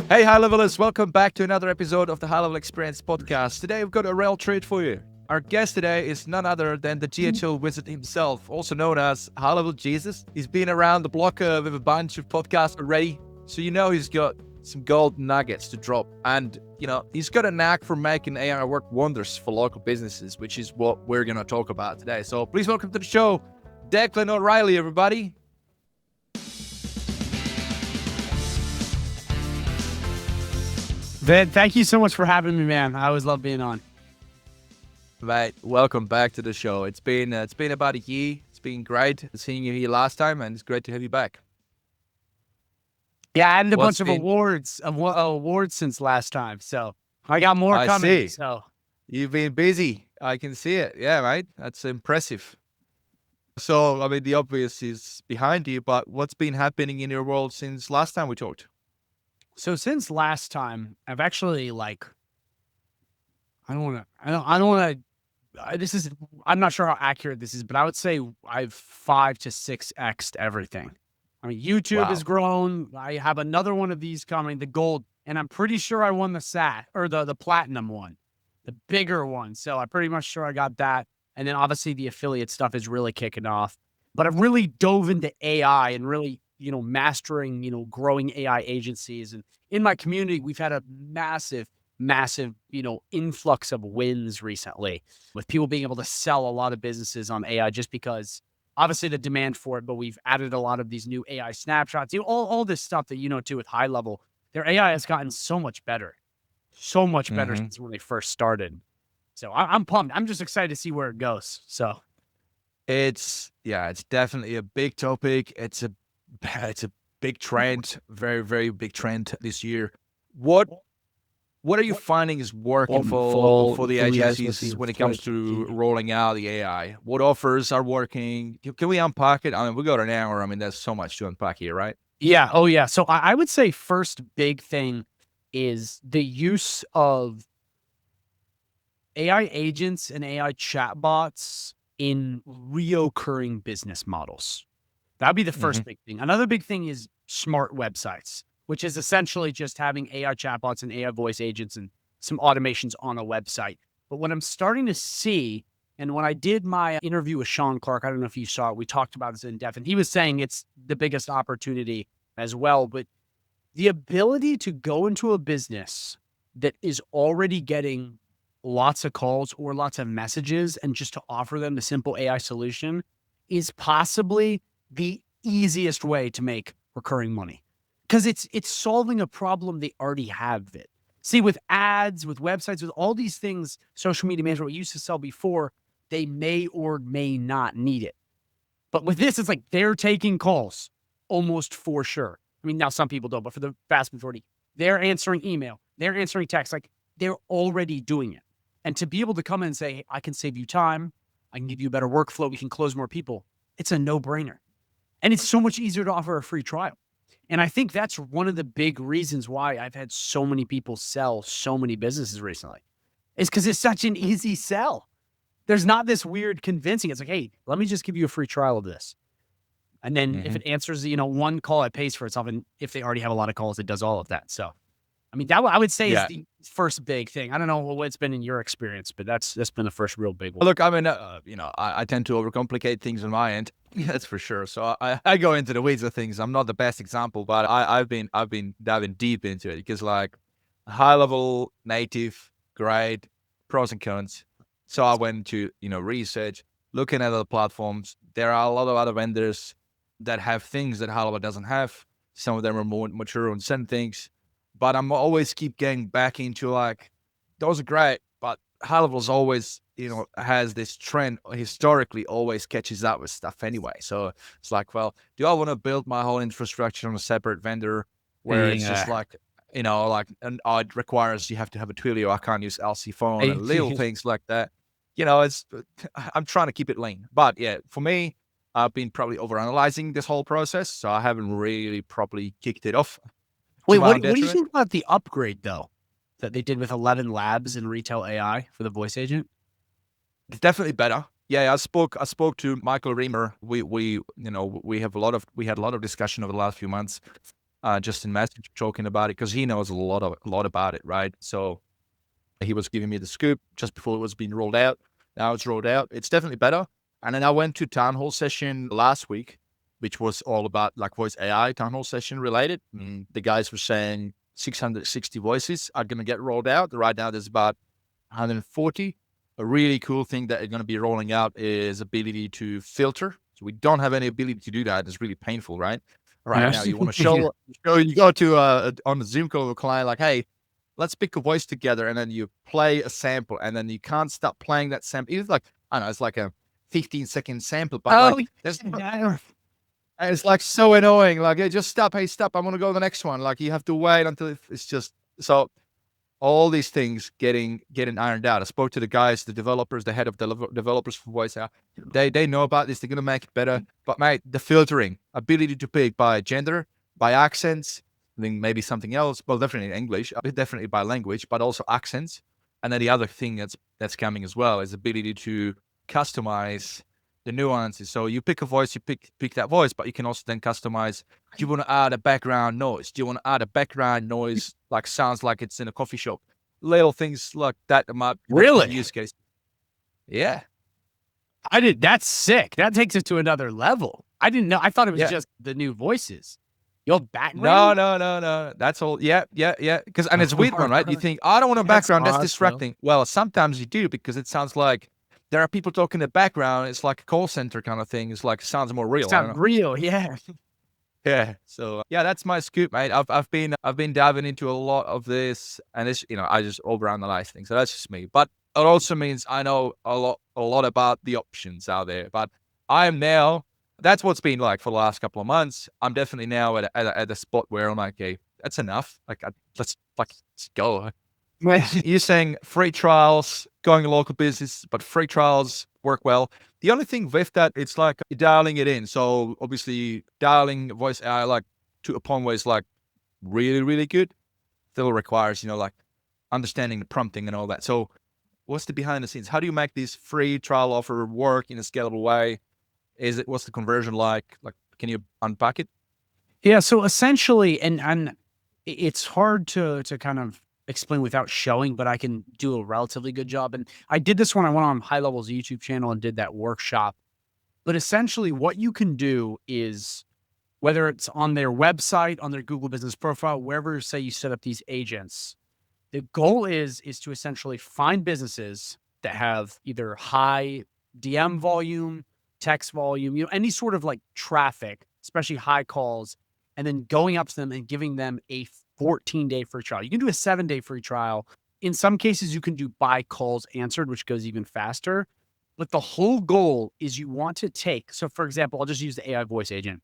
Hey, high levelers, welcome back to another episode of the HighLevel Experience Podcast. Today we've got a real treat for you. Our guest today is none other than the GHL wizard himself, also known as High Level Jesus. He's been around the block with a bunch of podcasts already, so you know he's got some gold nuggets to drop. And, he's got a knack for making AI work wonders for local businesses, which is what we're going to talk about today. So please welcome to the show, Declan O'Reilly, everybody. Vin, thank you so much for having me, man. I always love being on. Mate, welcome back to the show. It's been about a year. It's been great seeing you here last time, and it's great to have you back. Yeah, I added a bunch of awards since last time, so I got more coming. See. So You've been busy. I can see it. Yeah, right. That's impressive. So, I mean, the obvious is behind you, but what's been happening in your world since last time we talked? So since last time, I've actually I'm not sure how accurate this is, but I would say I've 5 to 6x'd everything. I mean, YouTube has grown. I have another one of these coming, the gold, and I'm pretty sure I won the SaaS or the platinum one, the bigger one. So I'm pretty much sure I got that. And then obviously the affiliate stuff is really kicking off, but I've really dove into AI and really, mastering, growing AI agencies. And in my community, we've had a massive, influx of wins recently with people being able to sell a lot of businesses on AI just because obviously the demand for it, but we've added a lot of these new AI snapshots, all this stuff that, too, with HighLevel. Their AI has gotten so much better since when they first started. So I'm pumped. I'm just excited to see where it goes. So it's definitely a big topic. It's a big trend, very, very big trend this year. What are you finding is working for the agencies when it comes to rolling out the AI? What offers are working? Can we unpack it? I mean, we got an hour. I mean, there's so much to unpack here, right? Yeah. Oh, yeah. So I would say first big thing is the use of AI agents and AI chatbots in reoccurring business models. That'd be the first big thing. Another big thing is smart websites, which is essentially just having AI chatbots and AI voice agents and some automations on a website. But what I'm starting to see, and when I did my interview with Sean Clark, I don't know if you saw it, we talked about this in depth, and he was saying it's the biggest opportunity as well. But the ability to go into a business that is already getting lots of calls or lots of messages and just to offer them the simple AI solution is possibly the easiest way to make recurring money. Because it's solving a problem they already have it. See, with ads, with websites, with all these things, social media management, we used to sell before, they may or may not need it. But with this, it's like they're taking calls almost for sure. I mean, now some people don't, but for the vast majority, they're answering email, they're answering text, like they're already doing it. And to be able to come in and say, hey, I can save you time, I can give you a better workflow, we can close more people, it's a no-brainer. And it's so much easier to offer a free trial. And I think that's one of the big reasons why I've had so many people sell so many businesses recently is because it's such an easy sell. There's not this weird convincing. It's like, hey, let me just give you a free trial of this. And then if it answers, one call, it pays for itself. And if they already have a lot of calls, it does all of that. So, I mean, that I would say is the first big thing. I don't know what it's been in your experience, but that's been the first real big one. Look, I mean, I tend to overcomplicate things on my end. That's for sure. So I go into the weeds of things. I'm not the best example, but I've been diving deep into it because like high level native, great, pros and cons. So I went to research, looking at other platforms. There are a lot of other vendors that have things that HighLevel doesn't have. Some of them are more mature on certain things. But I'm always keep getting back into like, those are great, but HighLevel's always, has this trend historically always catches up with stuff anyway. So it's like, well, do I want to build my whole infrastructure on a separate vendor where it's just like, and it requires you have to have a Twilio. I can't use LC phone and little things like that. I'm trying to keep it lean. But yeah, for me, I've been probably overanalyzing this whole process. So I haven't really properly kicked it off. Wait, what do you think about the upgrade, though, that they did with 11 Labs and Retail AI for the voice agent? It's definitely better. Yeah, I spoke to Michael Reamer. We had a lot of discussion over the last few months. just in message talking about it because he knows a lot about it, right? So he was giving me the scoop just before it was being rolled out. Now it's rolled out. It's definitely better. And then I went to town hall session last week, which was all about like voice AI town hall session related. The guys were saying 660 voices are going to get rolled out. Right now, there's about 140. A really cool thing that is going to be rolling out is ability to filter. So we don't have any ability to do that. It's really painful, right? Right now, you want to Yeah. show you go to on the Zoom call with a client like, hey, let's pick a voice together, and then you play a sample, and then you can't stop playing that sample. It's like, I don't know, it's like a 15-second sample, but Oh, like there's yeah. and it's like so annoying. Like, hey, just stop. Hey, stop. I want to go to the next one. Like, you have to wait until it's just so. All these things getting ironed out. I spoke to the guys, the developers, the head of developers for voice AI. They know about this. They're gonna make it better. But mate, the filtering, ability to pick by gender, by accents, I think maybe something else. Well, definitely English, definitely by language, but also accents. And then the other thing that's coming as well is ability to customize the nuances. So you pick a voice, you pick that voice, but you can also then customize. Do you want to add a background noise? Do you want to add a background noise like sounds like it's in a coffee shop? Little things like that might Really? use case. Yeah. That's sick. That takes it to another level. I didn't know. I thought it was Yeah. just the new voices. Your background? No. That's all. Yeah. Because and it's a weird one, right? You think, I don't want a That's background. That's awesome. distracting. Well, sometimes you do because it sounds like there are people talking in the background. It's like a call center kind of thing. It's like sounds more real. I don't Sounds know. real, yeah. Yeah. So yeah, that's my scoop, mate. I've been diving into a lot of this, and it's I just overanalyze things. So that's just me. But it also means I know a lot about the options out there. But I am now. That's what's been like for the last couple of months. I'm definitely now at a spot where I'm like, okay, that's enough. Like, let's go. You're saying free trials, going local business, but free trials work well. The only thing with that, it's like you're dialing it in. So obviously dialing voice AI like to a point where it's like really, really good still requires, like understanding the prompting and all that. So what's the behind the scenes? How do you make this free trial offer work in a scalable way? What's the conversion like? Like, can you unpack it? Yeah, so essentially, and it's hard to kind of explain without showing, but I can do a relatively good job. And I did this when I went on HighLevel's YouTube channel and did that workshop. But essentially, what you can do is whether it's on their website, on their Google Business Profile, wherever say you set up these agents, the goal is to essentially find businesses that have either high DM volume, text volume, any sort of like traffic, especially high calls, and then going up to them and giving them a 14-day free trial. You can do a 7-day free trial. In some cases, you can do by calls answered, which goes even faster. But the whole goal is you want to take, so for example, I'll just use the AI voice agent.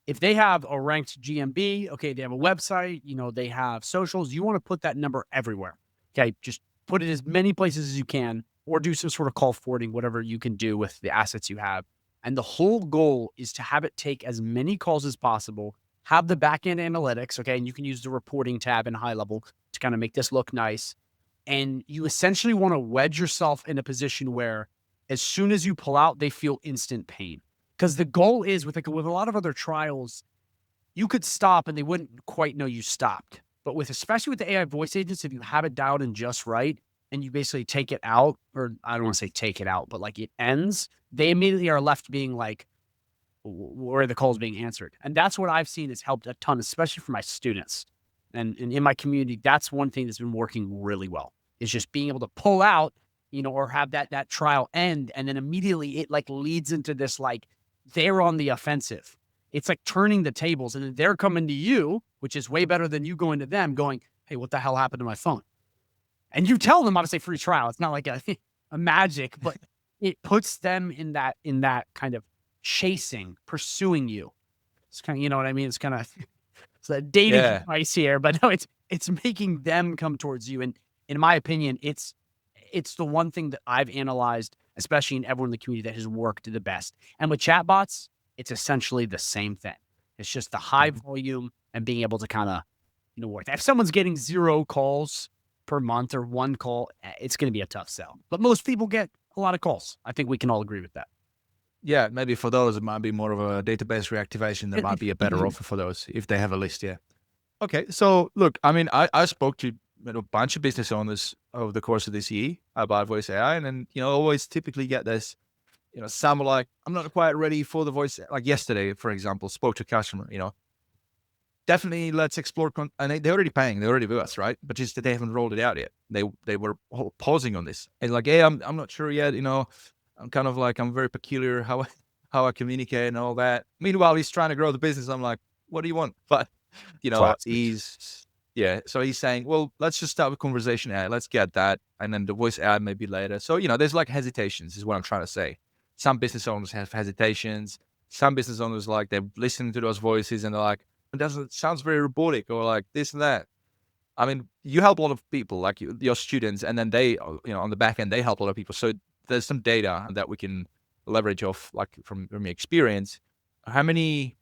If they have a ranked GMB, okay, they have a website, they have socials, you want to put that number everywhere. Okay, just put it as many places as you can, or do some sort of call forwarding, whatever you can do with the assets you have. And the whole goal is to have it take as many calls as possible, have the backend analytics, okay, and you can use the reporting tab in HighLevel to kind of make this look nice. And you essentially want to wedge yourself in a position where as soon as you pull out, they feel instant pain. Because the goal is with a lot of other trials, you could stop and they wouldn't quite know you stopped. But especially with the AI voice agents, if you have it dialed in just right and you basically take it out, or I don't want to say take it out, but like it ends, they immediately are left being like, where the call is being answered. And that's what I've seen has helped a ton, especially for my students. And in my community, that's one thing that's been working really well, is just being able to pull out, or have that trial end. And then immediately it like leads into this, like, they're on the offensive. It's like turning the tables, and then they're coming to you, which is way better than you going to them going, hey, what the hell happened to my phone? And you tell them, obviously, free trial. It's not like a magic, but it puts them in that kind of chasing, pursuing you. It's kind of, you know what I mean? It's kind of it's a dating advice here, but no, it's making them come towards you. And in my opinion, it's the one thing that I've analyzed, especially in everyone in the community, that has worked the best. And with chatbots, it's essentially the same thing. It's just the high volume and being able to kind of, work. If someone's getting 0 calls per month or 1 call, it's going to be a tough sell. But most people get a lot of calls. I think we can all agree with that. Yeah, maybe for those, it might be more of a database reactivation. There might be a better offer for those if they have a list, yeah. Okay, so look, I mean, I spoke to a bunch of business owners over the course of this year about voice AI, and then always typically get this. Some are like, I'm not quite ready for the voice. Like yesterday, for example, spoke to a customer. Definitely let's explore. And they're already paying, they're already with us, right? But just that they haven't rolled it out yet. They were pausing on this, and like, hey, I'm not sure yet. I'm kind of like I'm very peculiar how how I communicate and all that. Meanwhile, he's trying to grow the business. I'm like, what do you want? But Classic. he's yeah. So he's saying, well, let's just start with conversation ad. Let's get that, and then the voice ad maybe later. So there's like hesitations, is what I'm trying to say. Some business owners have hesitations. Some business owners like they're listening to those voices and they're like, it doesn't sounds very robotic or like this and that. I mean, you help a lot of people, like your students, and then they, on the back end, they help a lot of people. So there's some data that we can leverage off, like from your experience. How many?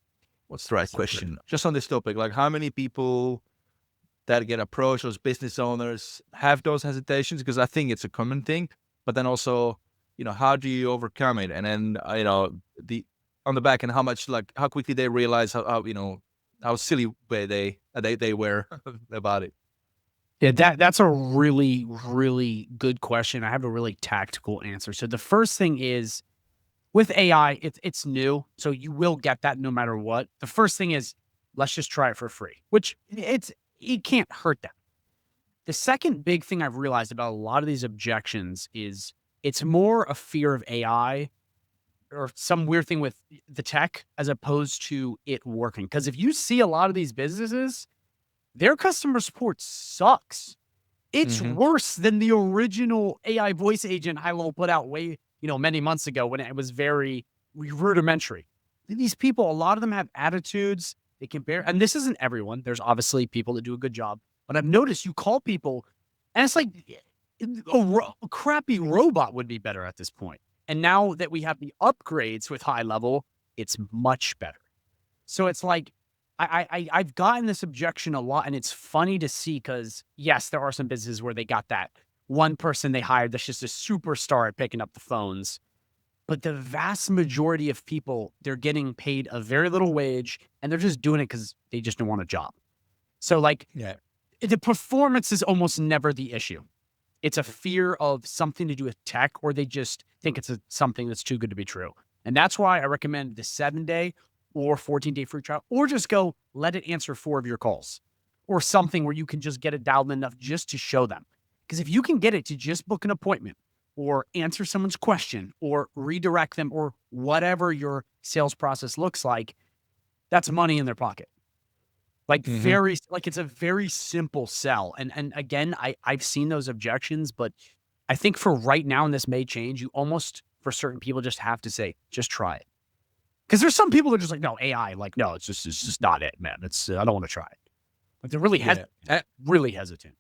What's the right question? Just on this topic, like how many people that get approached, those business owners, have those hesitations? Because I think it's a common thing. But then also, how do you overcome it? And then, the on the back end, how much, like, how quickly they realize how silly they were about it. Yeah, that's a really, really good question. I have a really tactical answer. So the first thing is with AI, it's new, so you will get that no matter what. The first thing is let's just try it for free, which it can't hurt that. The second big thing I've realized about a lot of these objections is it's more a fear of AI or some weird thing with the tech as opposed to it working. Because if you see a lot of these businesses, their customer support sucks. It's Mm-hmm. worse than the original AI voice agent HighLevel put out many months ago when it was very rudimentary. These people, a lot of them have attitudes. They can bear, and this isn't everyone. There's obviously people that do a good job, but I've noticed you call people, and it's like a crappy robot would be better at this point. And now that we have the upgrades with HighLevel, it's much better. So it's like I've gotten this objection a lot, and it's funny to see because yes, there are some businesses where they got that one person they hired that's just a superstar at picking up the phones. But the vast majority of people, they're getting paid a very little wage, and they're just doing it because they just don't want a job. So like Yeah. the performance is almost never the issue. It's a fear of something to do with tech, or they just think it's something that's too good to be true. And that's why I recommend the 7-day or 14-day free trial, or just go let it answer 4 of your calls or something where you can just get it dialed enough just to show them. Because if you can get it to just book an appointment or answer someone's question or redirect them or whatever your sales process looks like, that's money in their pocket. Like Mm-hmm. it's a very simple sell. And again, I've seen those objections, but I think for right now, and this may change, you almost for certain people just have to say, just try it. Because there's some people that are just like, no, AI, like, no, it's just not it, man. I don't want to try it. But they're Yeah. really hesitant.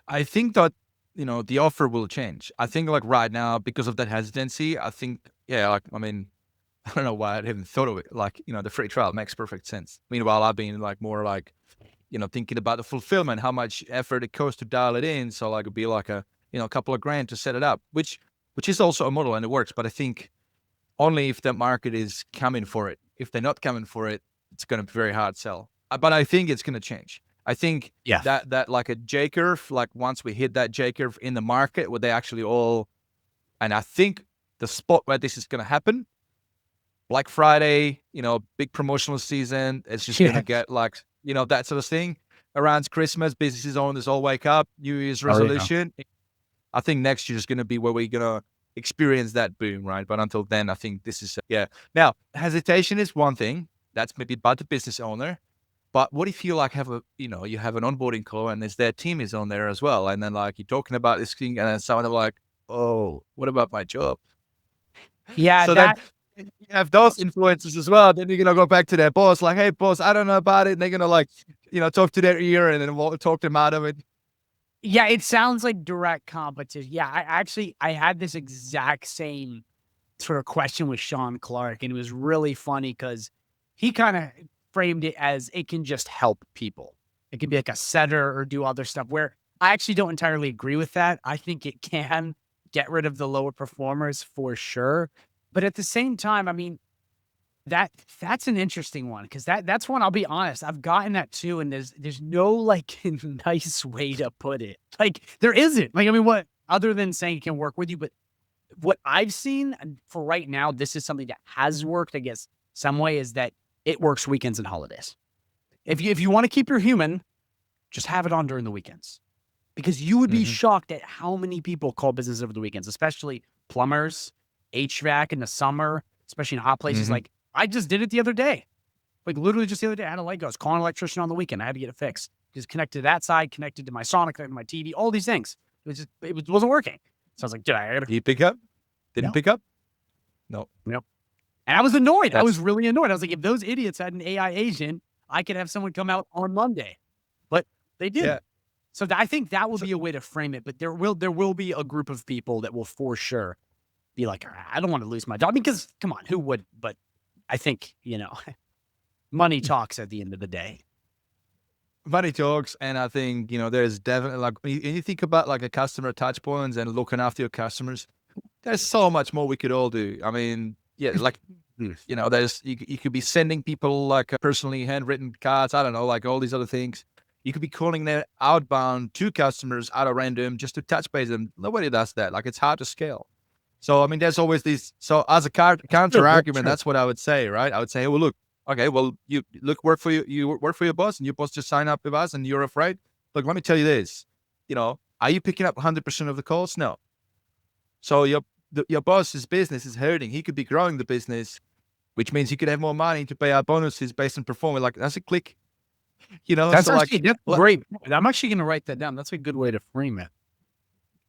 I think that the offer will change. I think like right now because of that hesitancy, I think like I mean I don't know why I haven't thought of it. Like the free trial makes perfect sense. Meanwhile, I've been like more like thinking about the fulfillment, how much effort it costs to dial it in. So like it'd be like a couple of grand to set it up, which is also a model and it works. But I think only if the market is coming for it. If they're not coming for it, it's going to be very hard sell. But I think it's going to change. I think Yeah. that like a J curve, like once we hit that J curve in the market, where they actually all, and I think the spot where this is going to happen, Black Friday, big promotional season, it's just going Yeah. to get like that sort of thing. Around Christmas, businesses owners all wake up, New Year's Oh, yeah. resolution. I think next year is going to be where we're going to experience that boom, right? But until then, I think this is, yeah. Now, hesitation is one thing. That's maybe about the business owner. But what if you like have you have an onboarding call and their team is on there as well. And then like you're talking about this thing and then someone like, oh, what about my job? Yeah, So then you have those influences as well. Then you're going to go back to their boss, like, hey, boss, I don't know about it. And they're going to like, talk to their ear and then talk them out of it. yeah, it sounds like direct competition. Yeah, I had this exact same sort of question with Sean Clark, and it was really funny because he kind of framed it as it can just help people. It can be like a setter or do other stuff where I actually don't entirely agree with that. I think it can get rid of the lower performers for sure. But at the same time, I mean, That's an interesting one, because that's one, I'll be honest, I've gotten that too, and there's no like nice way to put it. Like there isn't. Like, I mean, what other than saying it can work with you, but what I've seen, and for right now, this is something that has worked, I guess, some way, is that it works weekends and holidays. If you want to keep your human, just have it on during the weekends, because you would be shocked at how many people call business over the weekends, especially plumbers, HVAC in the summer, especially in hot places. Like, I just did it the other day. Like, literally just the other day, I had a light go. I was calling an electrician on the weekend. I had to get it fixed. Just connected to that side, connected to my Sonic, connected to my TV, all these things. It wasn't working. So I was like, did I gotta... Did you pick up? Didn't No. pick up? No. Nope. And I was annoyed. I was really annoyed. I was like, if those idiots had an AI agent, I could have someone come out on Monday. But they didn't. Yeah. So I think that will be a way to frame it. But there will be a group of people that will for sure be like, I don't want to lose my job. Because, come on, who would? But I think, money talks at the end of the day. Money talks, and I think, there's definitely, like, when you think about like a customer touch points and looking after your customers, there's so much more we could all do. I mean, yeah, like, there's, you could be sending people like personally handwritten cards. I don't know, like all these other things. You could be calling them outbound to customers out of random just to touch base them. Nobody does that. Like, it's hard to scale. So, I mean, there's always these. So as a counter argument, that's what I would say, right? I would say, well, look, okay, well, you work for your boss, and your boss just sign up with us and you're afraid. Look, let me tell you this, are you picking up 100% of the calls? No. So your boss's business is hurting. He could be growing the business, which means he could have more money to pay out bonuses based on performance. Like, that's a click. That's so actually that's great. I'm actually going to write that down. That's a good way to frame it.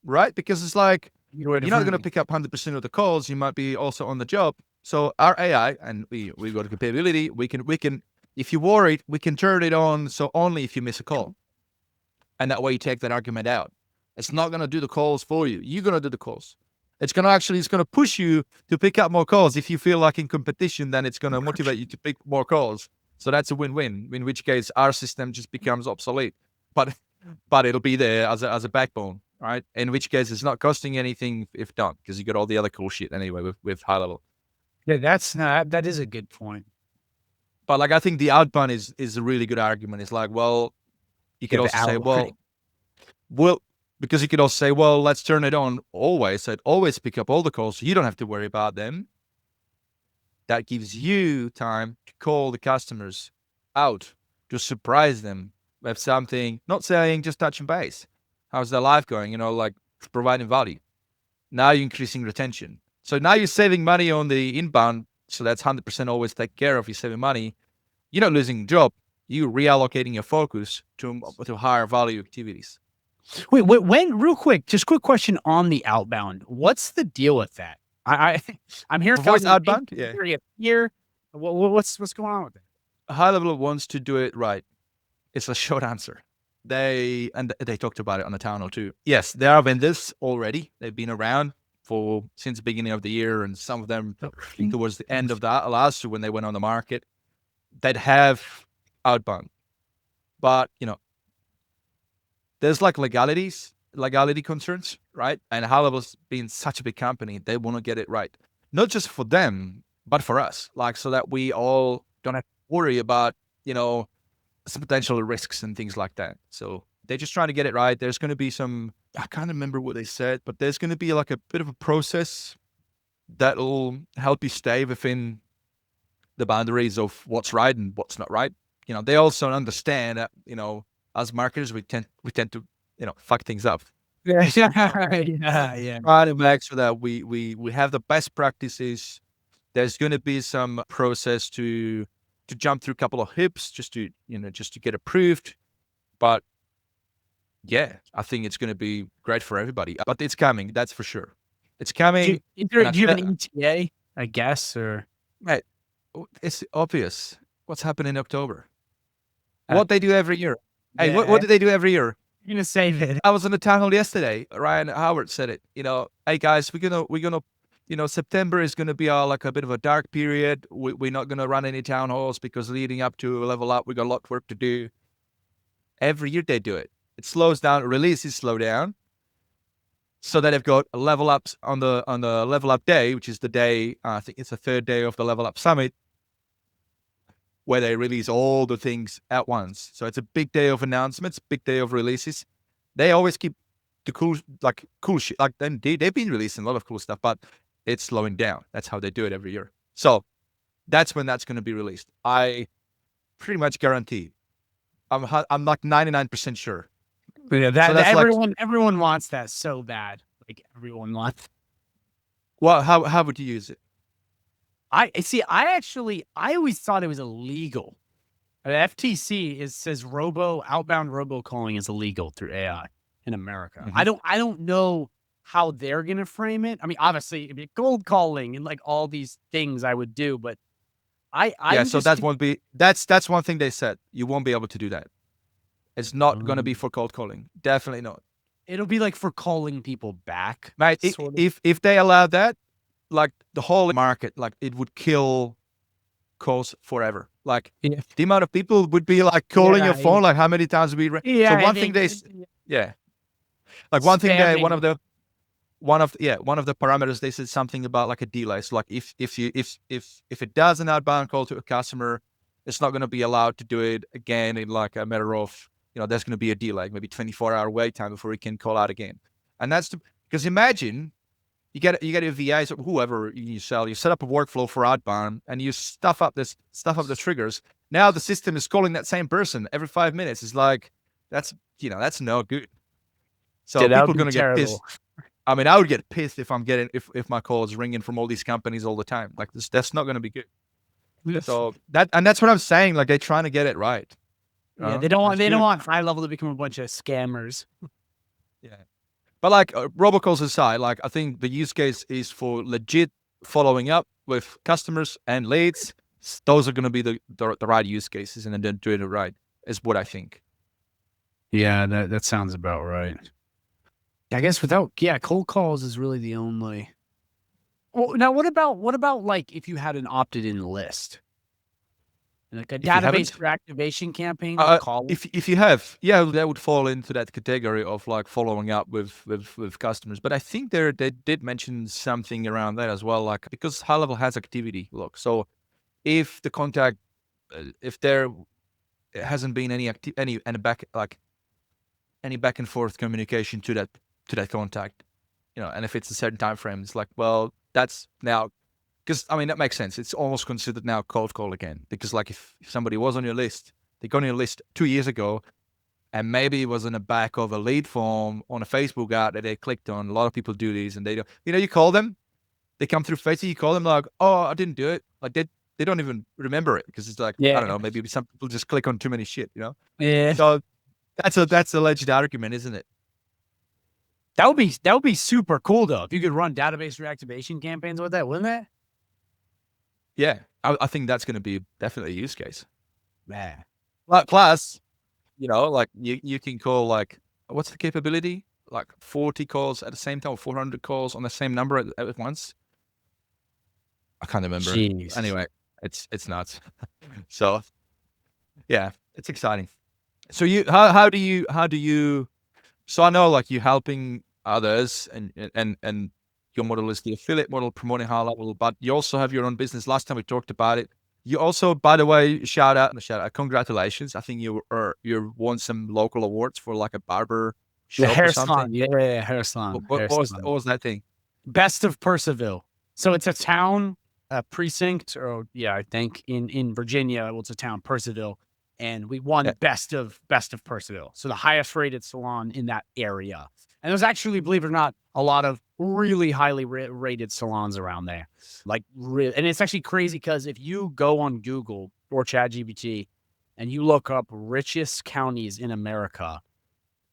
Right? Because it's like, you're not going to pick up 100% of the calls. You might be also on the job. So our AI, and we got a capability, we can, if you're worried, we can turn it on. So only if you miss a call. And that way you take that argument out. It's not going to do the calls for you. You're going to do the calls. It's going to push you to pick up more calls. If you feel like in competition, then it's going to motivate you to pick more calls. So that's a win-win, in which case our system just becomes obsolete, but it'll be there as a backbone, right? In which case it's not costing anything if done, because you got all the other cool shit anyway with HighLevel. Yeah, that is a good point. But like, I think the outbound is a really good argument. It's like, well, you could also say, well, because you could also say, well, let's turn it on always. So it always pick up all the calls, so you don't have to worry about them. That gives you time to call the customers out, to surprise them with something, not saying just touching base. How's their life going? Like providing value. Now you're increasing retention. So now you're saving money on the inbound. So that's 100% always take care of. You're saving money. You're not losing a job. You're reallocating your focus to higher value activities. Wait, when, real quick, just quick question on the outbound. What's the deal with that? I'm hearing voice outbound. Yeah. Here, what's going on with it? HighLevel wants to do it right. It's a short answer. They talked about it on the town hall too. Yes, there are vendors already. They've been around since the beginning of the year, and some of them, I think towards the end of that last year when they went on the market, that have outbound. But there's like legality concerns, right? And HighLevel's being such a big company, they want to get it right. Not just for them, but for us, like, so that we all don't have to worry about, some potential risks and things like that. So they're just trying to get it right. There's going to be I can't remember what they said, but there's going to be like a bit of a process that'll help you stay within the boundaries of what's right and what's not right. They also understand that, as marketers, we tend to, fuck things up. Yeah. Try to make sure that we have the best practices. There's going to be some process to jump through a couple of hoops just to get approved. But yeah, I think it's going to be great for everybody. But it's coming, that's for sure. It's coming. Do you have an ETA, I guess, or? Mate, it's obvious what's happening in October. What they do every year. Hey, what do they do every year? You're gonna save it. I was on the town hall yesterday. Ryan Howard said it. Hey guys, we're gonna September is gonna be like a bit of a dark period. We're not gonna run any town halls because leading up to level up, we got a lot of work to do. Every year they do it. It slows down. Releases slow down. So that they've got a level ups on the level up day, which is the day, I think it's the third day of the level up summit. where they release all the things at once. So it's a big day of announcements, big day of releases. They always keep the cool shit. Like then they've been releasing a lot of cool stuff, but it's slowing down. That's how they do it every year. So that's when that's going to be released. I pretty much guarantee. I'm like 99% sure. But yeah, So that's like, everyone wants that so bad. Like everyone wants. well, how would you use it? I see. I always thought it was illegal. The FTC says outbound robocalling is illegal through AI in America. Mhm. I don't know how they're gonna frame it. I mean, obviously, it'd be cold calling and like all these things I would do, but Yeah, I'm so just that's one thing they said. You won't be able to do that. It's not going to be for cold calling. Definitely not. it'll be like for calling people back, Mate, sort of. if they allow that, like the whole market, like it would kill calls forever. Like Yeah, the amount of people would be like calling your phone, like how many times we yeah. so I one thing think yeah. Like one thing that spamming. one of the parameters they said something about like a delay. So like if it does an outbound call to a customer, it's not going to be allowed to do it again in like a matter of, there's going to be a delay, maybe 24-hour wait time before we can call out again. And that's because imagine you get a VA or whoever you sell, you set up a workflow for outbound and you stuff up the triggers. Now the system is calling that same person every 5 minutes. It's like that's no good. So Yeah, that people would are be gonna get pissed. terrible. I mean, I would get pissed if I'm getting if my call is ringing from all these companies all the time. Like this, that's not gonna be good. So that's what I'm saying. Like they're trying to get it right. Yeah, That's they don't good. want HighLevel to become a bunch of scammers. Yeah. But like robocalls aside, like I think the use case is for legit following up with customers and leads. Those are going to be the right use cases, and then doing it right is what I think. Yeah, that sounds about right. I guess cold calls is really the only. Well, now what about like if you had an opted-in list, like a If you database haven't, reactivation campaign with call? if you have, yeah, that would fall into that category of like following up with customers. But I think they did mention something around that as well, like because HighLevel has activity log. So if the contact, if there hasn't been any back and forth communication to that contact, and if it's a certain time frame, it's like, well, that's now, because I mean that makes sense. It's almost considered now cold call again, because like if somebody was on your list, they got on your list 2 years ago, and maybe it was in the back of a lead form on a Facebook ad that they clicked on. A lot of people do these, and they don't. You call them, they come through Facebook, you call them like, oh, I didn't do it. Like they don't even remember it because it's like, I don't Yeah, know, maybe some people just click on too many shit. yeah. So that's a legit argument, isn't it? That would be super cool though if you could run database reactivation campaigns with that, wouldn't it? Yeah, I think that's going to be definitely a use case. Man, Like plus, like you can call like what's the capability? Like 40 calls at the same time, or 400 calls on the same number at once. I can't remember. jeez. Anyway, it's nuts. So yeah, it's exciting. So how do you? So I know like you're helping others, and your model is the affiliate model, promoting HighLevel, but you also have your own business. Last time we talked about it. You also, by the way, shout out, congratulations. I think you won some local awards for like a barber The shop or hair something. salon, yeah, hair salon, What was that thing? Best of Purcellville. So it's a town, a precinct, or yeah, I think in Virginia. Well, it's a town, Purcellville, and we won Yeah. best of Purcellville. So the highest rated salon in that area. And there's actually, believe it or not, a lot of really highly rated salons around there. Like, and it's actually crazy because if you go on Google or ChatGPT and you look up richest counties in America,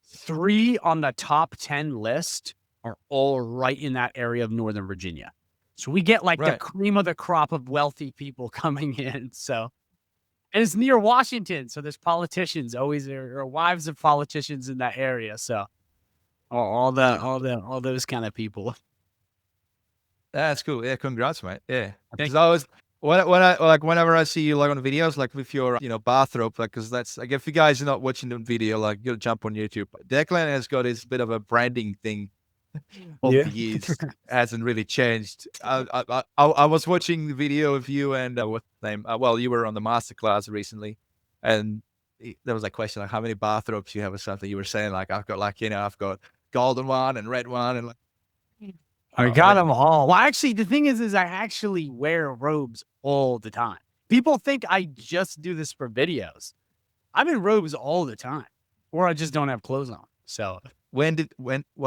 3 on the top 10 list are all right in that area of Northern Virginia. So we get like the Right. cream of the crop of wealthy people coming in. So, and it's near Washington. So there's politicians always, there are wives of politicians in that area. So all those kind of people. That's cool. Yeah, congrats, mate. Yeah, Thank because I was whenever I see you like on videos, like with your bathrobe, like because that's like if you guys are not watching the video, like you'll jump on YouTube. Declan has got his bit of a branding thing over Yeah. the years hasn't really changed. I was watching the video of you and what's the name? Well, you were on the masterclass recently, and there was a question like how many bathrobes you have or something. You were saying like I've got like I've got golden one and red one and like I oh, got them all. Well, actually, the thing is I actually wear robes all the time. People think I just do this for videos. I'm in robes all the time, or I just don't have clothes on. So, well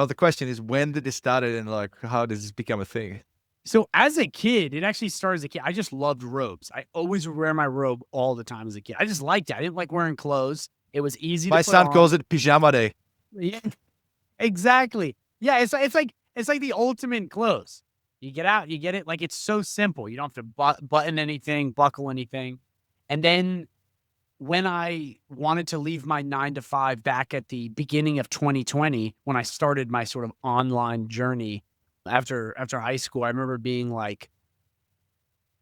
the question is when did it started and like how does this become a thing? so as a kid, it actually started as a kid. I just loved robes. I always would wear my robe all the time as a kid. I just liked it. I didn't like wearing clothes. It was easy to My put son on. calls it pajama day. Yeah, exactly. Yeah, it's like the ultimate clothes. You get out, you get it. Like it's so simple. You don't have to button anything, buckle anything. And then when I wanted to leave my 9 to 5 back at the beginning of 2020, when I started my sort of online journey after high school, I remember being like,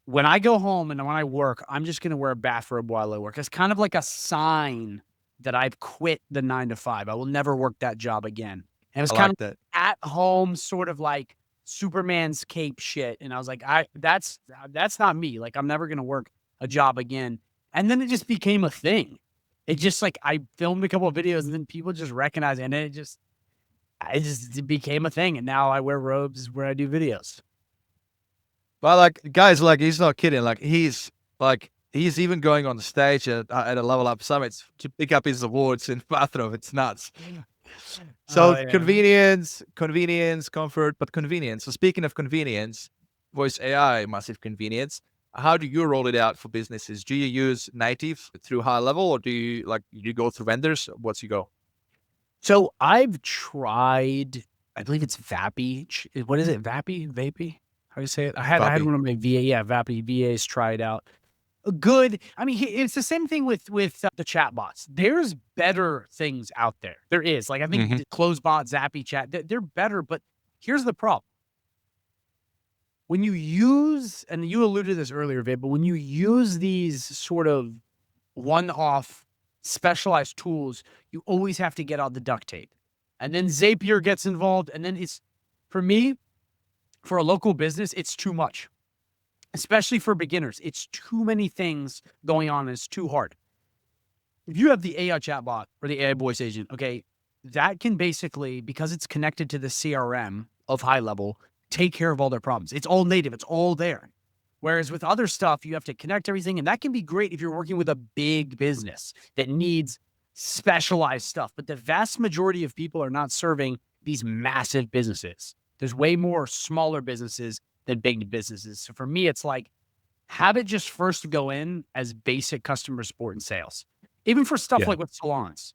when I go home and when I work, I'm just gonna wear a bathrobe while I work. It's kind of like a sign that I've quit the 9 to 5. I will never work that job again. And it was I kind like of that. at home, sort of like Superman's cape shit. And I was like, that's not me. Like I'm never gonna work a job again. And then it just became a thing. It just like I filmed a couple of videos and then people just recognized it and it became a thing. And now I wear robes where I do videos. But like guys, like he's not kidding. He's even going on the stage at a level up summits to pick up his awards in bathrobe. It's nuts. Oh So yeah. convenience, comfort, but convenience. So speaking of convenience, voice AI, massive convenience. How do you roll it out for businesses? Do you use native through high level or do you go through vendors? What's your go? So I've tried, I believe it's Vappy. What is it? Vappy? How do you say it? I had Copy. one of my Vappy VAs try it out. Good. I mean, it's the same thing with the chatbots. There's better things out there. There is. Like I think Hmm. the Closebot, Zappy Chat, they're better. But here's the problem: when you use, and you alluded to this earlier, Viv, but when you use these sort of one-off specialized tools, you always have to get out the duct tape. And then Zapier gets involved. And then for me, for a local business, it's too much, especially for beginners. It's too many things going on and it's too hard. If you have the AI chatbot or the AI voice agent, okay, that can basically, because it's connected to the CRM of HighLevel, take care of all their problems. It's all native, it's all there. Whereas with other stuff, you have to connect everything. And that can be great if you're working with a big business that needs specialized stuff. But the vast majority of people are not serving these massive businesses. There's way more smaller businesses than big businesses. So for me, it's like, have it just first go in as basic customer support and sales. Even for stuff Yeah. like with salons,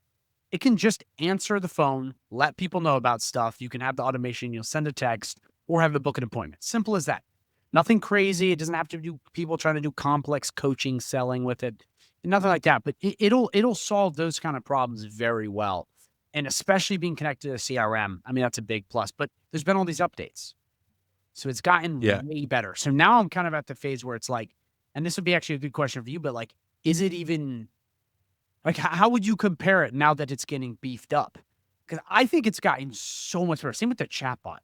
it can just answer the phone, let people know about stuff. You can have the automation, you'll send a text or have a book an appointment. Simple as that. Nothing crazy. It doesn't have to do people trying to do complex coaching, selling with it, nothing like that. But it'll solve those kind of problems very well. And especially being connected to CRM. I mean, that's a big plus. But there's been all these updates. So it's Yeah. gotten way better. So now I'm kind of at the phase where it's like, and this would be actually a good question for you, but like, is it even like how would you compare it now that it's getting beefed up? Because I think it's gotten so much better. Same with the chatbot.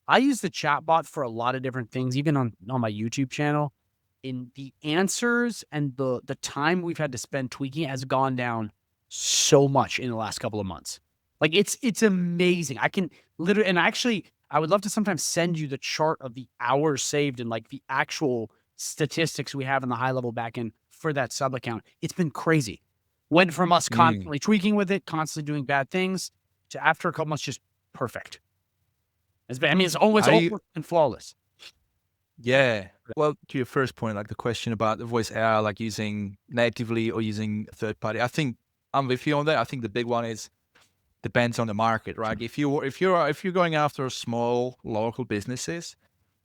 I use the chatbot for a lot of different things, even on my YouTube channel. In the answers and the time we've had to spend tweaking it has gone down so much in the last couple of months. Like it's amazing. I can literally, and actually, I would love to sometimes send you the chart of the hours saved and like the actual statistics we have in the HighLevel backend for that sub account. It's been crazy. Went from us Mm. constantly tweaking with it, constantly doing bad things, to after a couple months just perfect. I mean, it's How do you almost and flawless. Yeah. Well, to your first point, like the question about the voice AI, like using natively or using third party, I think I'm with you on that. I think the big one is depends on the market, right? If you're going after small local businesses,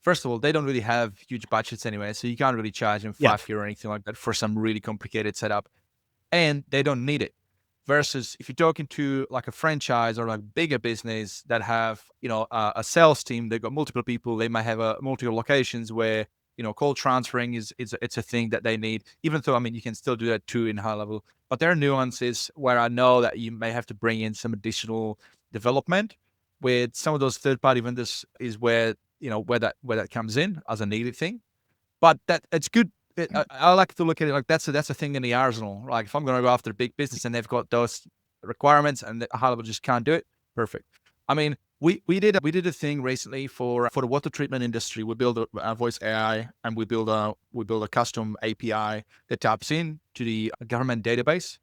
first of all, they don't really have huge budgets anyway, so you can't really charge them Yeah. €5 or anything like that for some really complicated setup, and they don't need it. Versus if you're talking to like a franchise or like bigger business that have a sales team, they've got multiple people, they might have multiple locations where call transferring is it's a thing that they need. Even though I mean you can still do that too in high level, but there are nuances where I know that you may have to bring in some additional development. with some of those third-party vendors is where, where that comes in as a needed thing. But that it's good. I like to look at it like that's a thing in the arsenal. Like if I'm going to go after a big business and they've got those requirements and the high level just can't do it, perfect. I mean, we did a thing recently for the water treatment industry. We build a voice AI and we build a custom API that taps in to the government database,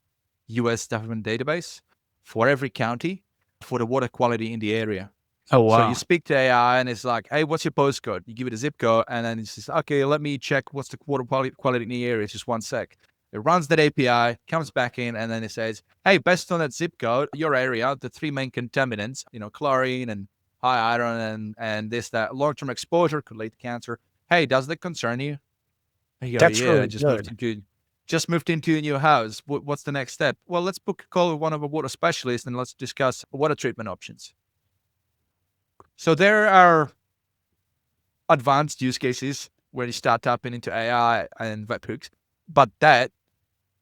U.S. government database for every county for the water quality in the area. Oh, So you wow. speak to AI and it's like, hey, what's your postcode? You give it a zip code and then it's just, okay, let me check what's the water quality in the area. It's just 1 sec. It runs that API, comes back in, and then it says, hey, based on that zip code, your area, the 3 main contaminants, chlorine and high iron and this, that, long-term exposure could lead to cancer. Hey, does that concern you? You go, That's yeah, I really good. just moved into a new house. What's the next step? Well, let's book a call with one of our water specialists and let's discuss water treatment options. So there are advanced use cases where you start tapping into AI and webhooks. But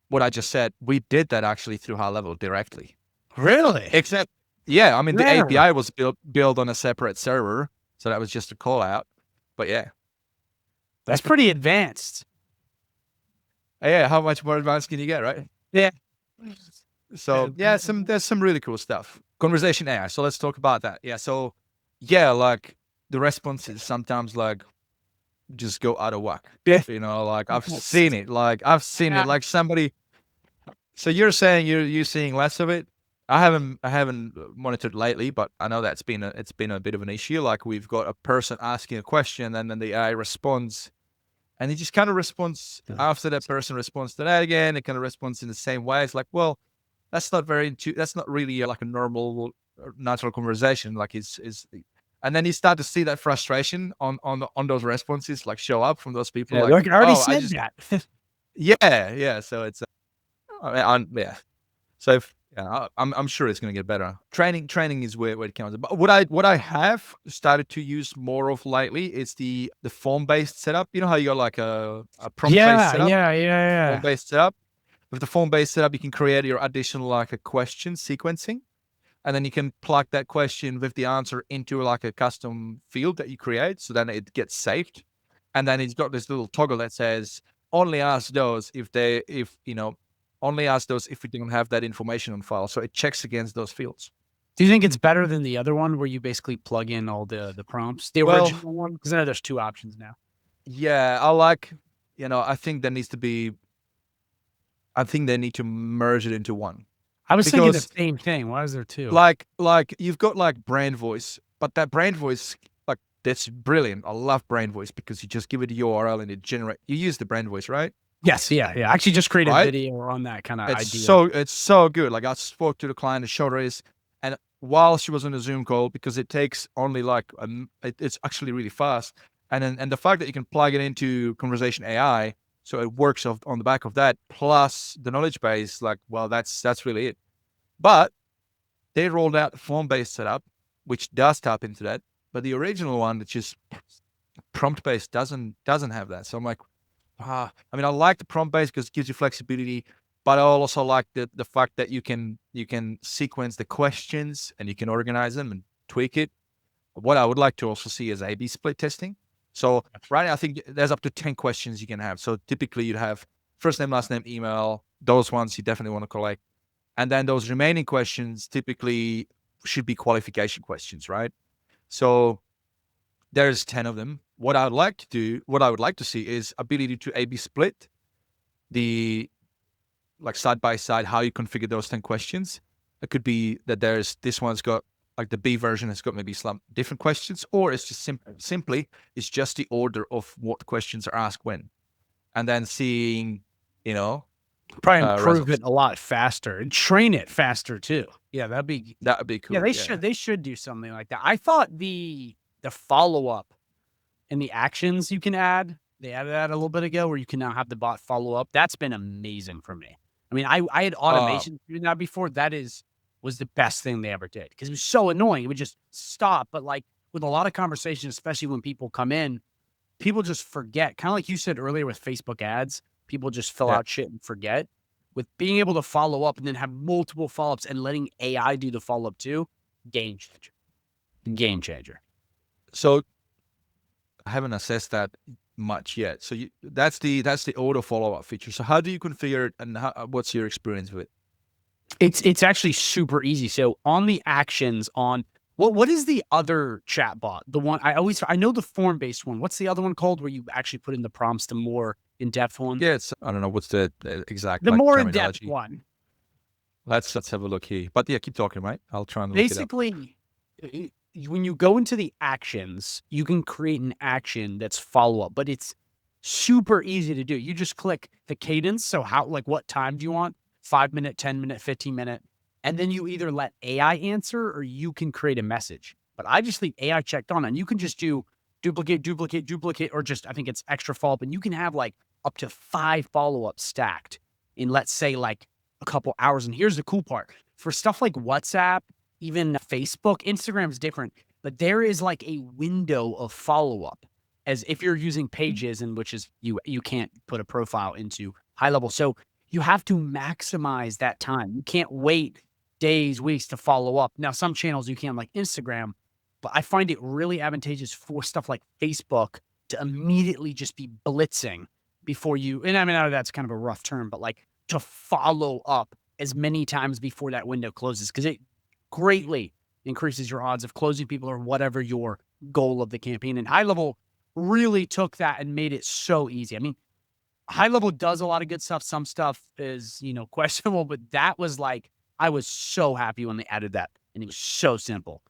what I just said, we did that actually through HighLevel directly. Really? Except, yeah, I mean, the Yeah. API was built on a separate server. So that was just a call out. But yeah. That's pretty advanced. Yeah, how much more advanced can you get, right? Yeah. So yeah, there's some really cool stuff. Conversation AI. So let's talk about that. Yeah. So yeah, like the responses sometimes like just go out of whack. Yeah. Like I've seen it. Like somebody. So you're saying you're seeing less of it. I haven't monitored lately, but I know it's been a bit of an issue. Like we've got a person asking a question and then the AI responds, and it just kind of responds after that person responds to that again. It kind of responds in the same way. It's like, well, that's not that's not really like a normal, natural conversation. Like and then you start to see that frustration on those responses like show up from those people. Yeah, Like, look, I already oh, said that. yeah. So it's, yeah. So I'm sure it's going to get better. Training is where it counts. But what I have started to use more of lately is the form based setup. You know how you got like a prompt based setup, form based setup. With the form based setup, you can create your additional like a question sequencing, and then you can plug that question with the answer into like a custom field that you create. So then it gets saved, and then it's got this little toggle that says only ask those only ask those if we don't have that information on file. So it checks against those fields. Do you think it's better than the other one where you basically plug in all the prompts? The Well, original one? Because I know there's 2 options now. yeah, I think they need to merge it into one. I was thinking the Because same thing. Why is there 2? like you've got like brain voice, but that brain voice, like that's brilliant. I love brain voice because you just give it a URL and you use the brain voice, right? Yes, yeah. I actually just created a Right? video on that kind of idea. It's so good. Like I spoke to the client and showed her this, and while she was on a Zoom call, because it takes only like it's actually really fast, and the fact that you can plug it into conversation AI, so it works on the back of that, plus the knowledge base, like, well, that's really it. But they rolled out the form-based setup, which does tap into that, but the original one, which is prompt-based, doesn't have that. So I'm like, I mean, I like the prompt-based because it gives you flexibility, but I also like the fact that you can sequence the questions and you can organize them and tweak it. What I would like to also see is A/B split testing. So right now, I think there's up to 10 questions you can have. So typically you'd have first name, last name, email. Those ones you definitely want to collect. And then those remaining questions typically should be qualification questions, right? So there's 10 of them. What I would like to see is ability to A/B split the like side by side how you configure those 10 questions. It could be that this one's got like the B version has got maybe some different questions, or it's just simply it's just the order of what questions are asked when, and then seeing, Probably improve results. it a lot faster and train it faster too. Yeah, that'd be Cool. Yeah, they should do something like that. I thought the follow-up and the actions you can add, they added that a little bit ago where you can now have the bot follow up. That's been amazing for me. I mean, I had automation doing that before. That was the best thing they ever did because it was so annoying. It would just stop. But like with a lot of conversations, especially when people come in, people just forget. Kind of like you said earlier with Facebook ads, people just fill out shit and forget. With being able to follow up and then have multiple follow-ups and letting AI do the follow-up too, game changer. Game changer. So I haven't assessed that much yet. So that's the auto follow-up feature. So how do you configure it, and what's your experience with it? It's actually super easy. So on the actions on what is the other chatbot? The one I know the form-based one. What's the other one called where you actually put in the prompts, the more in-depth one? Yeah, I don't know what's the exact The more in-depth terminology. one. Let's have a look here. But yeah, keep talking, right? I'll try and look it up. Basically, when you go into the actions, you can create an action that's follow-up, but it's super easy to do. You just click the cadence. So what time do you want? 5 minute, 10 minute, 15 minute. And then you either let AI answer or you can create a message. But I just leave AI checked on, and you can just do duplicate, duplicate, duplicate, or just, I think it's extra follow-up. And you can have like up to 5 follow-ups stacked in, let's say, like a couple hours. And here's the cool part. For stuff like WhatsApp, even Facebook, Instagram is different, but there is like a window of follow-up as if you're using Pages, and which is you can't put a profile into HighLevel. So you have to maximize that time. You can't wait days, weeks to follow up. Now, some channels you can, like Instagram, but I find it really advantageous for stuff like Facebook to immediately just be blitzing before you, and I mean, I know that's kind of a rough term, but like to follow up as many times before that window closes, because it greatly increases your odds of closing people or whatever your goal of the campaign. And HighLevel really took that and made it so easy. I mean, HighLevel does a lot of good stuff. Some stuff is, questionable, but that was like, I was so happy when they added that, and it was so simple.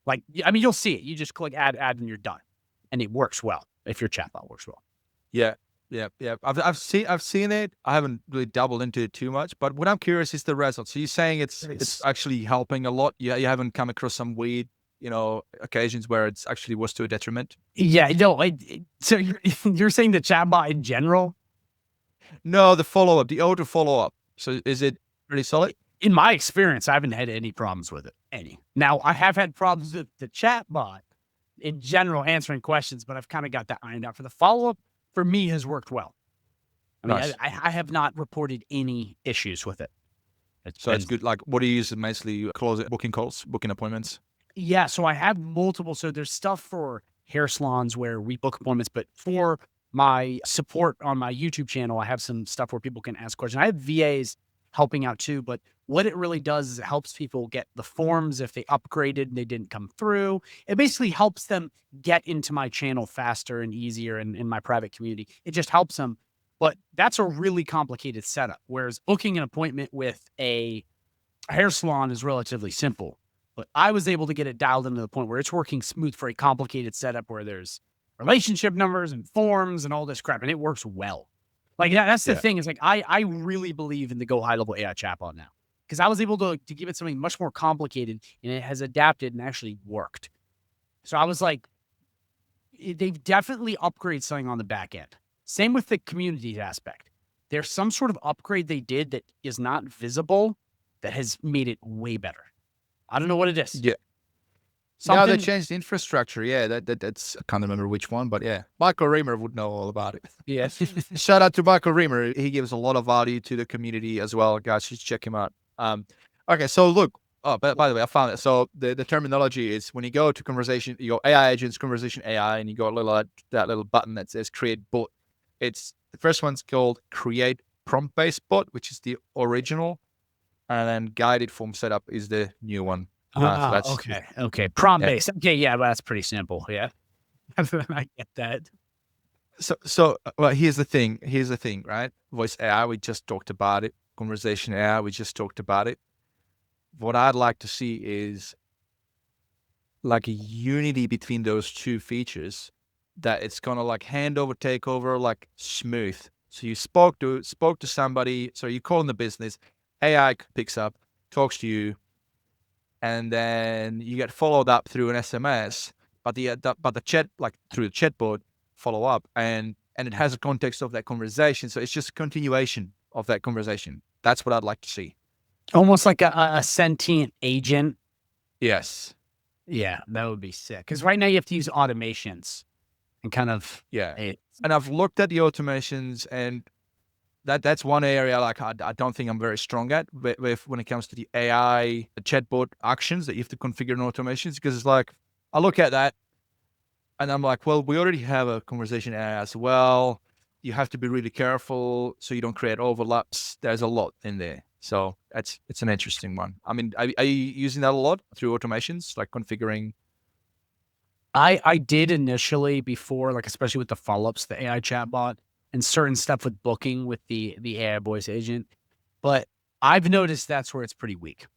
Like, I mean, you'll see it. You just click add, and you're done, and it works well if your chatbot works well. Yeah. I've seen it. I haven't really dabbled into it too much, but what I'm curious is the result. So you're saying it's actually helping a lot. You haven't come across some weird, occasions where it's actually was to a detriment. Yeah, no. So you're saying the chatbot in general? No, the follow-up, the auto follow-up. So is it pretty solid? In my experience, I haven't had any problems with it. Now, I have had problems with the chatbot in general answering questions, but I've kind of got that ironed out. For the follow-up, for me, has worked well. I mean, Nice. I have not reported any issues with it. It's good. Like, what do you use? Mostly booking calls, booking appointments. Yeah, so I have multiple. So there's stuff for hair salons where we book appointments, but for my support on my YouTube channel, I have some stuff where people can ask questions. I have VAs helping out too, but what it really does is it helps people get the forms if they upgraded and they didn't come through. It basically helps them get into my channel faster and easier and in my private community. It just helps them. But that's a really complicated setup, whereas booking an appointment with a hair salon is relatively simple. But I was able to get it dialed into the point where it's working smooth for a complicated setup where there's relationship numbers and forms and all this crap, and it works well. Like that's the thing is like I really believe in the Go HighLevel AI chatbot now, because I was able to give it something much more complicated, and it has adapted and actually worked. So I was like, they've definitely upgraded something on the back end. Same with the community aspect. There's some sort of upgrade they did that is not visible that has made it way better. I don't know what it is. Yeah. Now they changed the infrastructure. Yeah, that's I can't remember which one, but yeah, Michael Reamer would know all about it. Yes. Shout out to Michael Reamer. He gives a lot of value to the community as well, guys. Just check him out. Okay, so look. Oh, by the way, I found it. So the terminology is when you go to conversation, you go AI agents, conversation AI, and you go that little button that says create bot. It's the first one's called create prompt based bot, which is the original, and then guided form setup is the new one. Okay. Prompt based. Okay, yeah, well, that's pretty simple. Yeah, I get that. So well, here's the thing, right? Voice AI, we just talked about it. Conversation AI, we just talked about it. What I'd like to see is like a unity between those two features, that it's gonna like handover, takeover, like smooth. So you spoke to somebody, so you call in the business, AI picks up, talks to you, and then you get followed up through an SMS, but the chat, like through the chatbot, follow up, and it has a context of that conversation. So it's just a continuation of that conversation. That's what I'd like to see. Almost like a sentient agent. Yes. Yeah, that would be sick. Because right now you have to use automations and kind of And I've looked at the automations, and that's one area like I don't think I'm very strong at with when it comes to the AI, the chatbot actions that you have to configure in automations, because it's like I look at that and I'm like, well, we already have a conversation AI as well. You have to be really careful so you don't create overlaps. There's a lot in there. So it's an interesting one. I mean, are you using that a lot through automations, like configuring? I did initially before, like especially with the follow-ups, the AI chatbot, and certain stuff with booking with the AI voice agent. But I've noticed that's where it's pretty weak.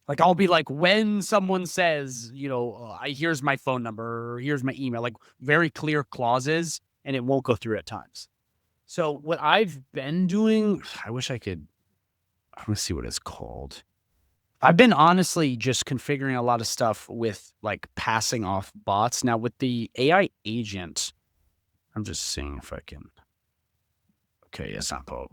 Like I'll be like, when someone says, here's my phone number or here's my email, like very clear clauses, and it won't go through at times. So what I've been doing, I wish I could. I want to see what it's called. I've been honestly just configuring a lot of stuff with like passing off bots. Now with the AI agent, I'm just seeing if I can. Okay, it's not called.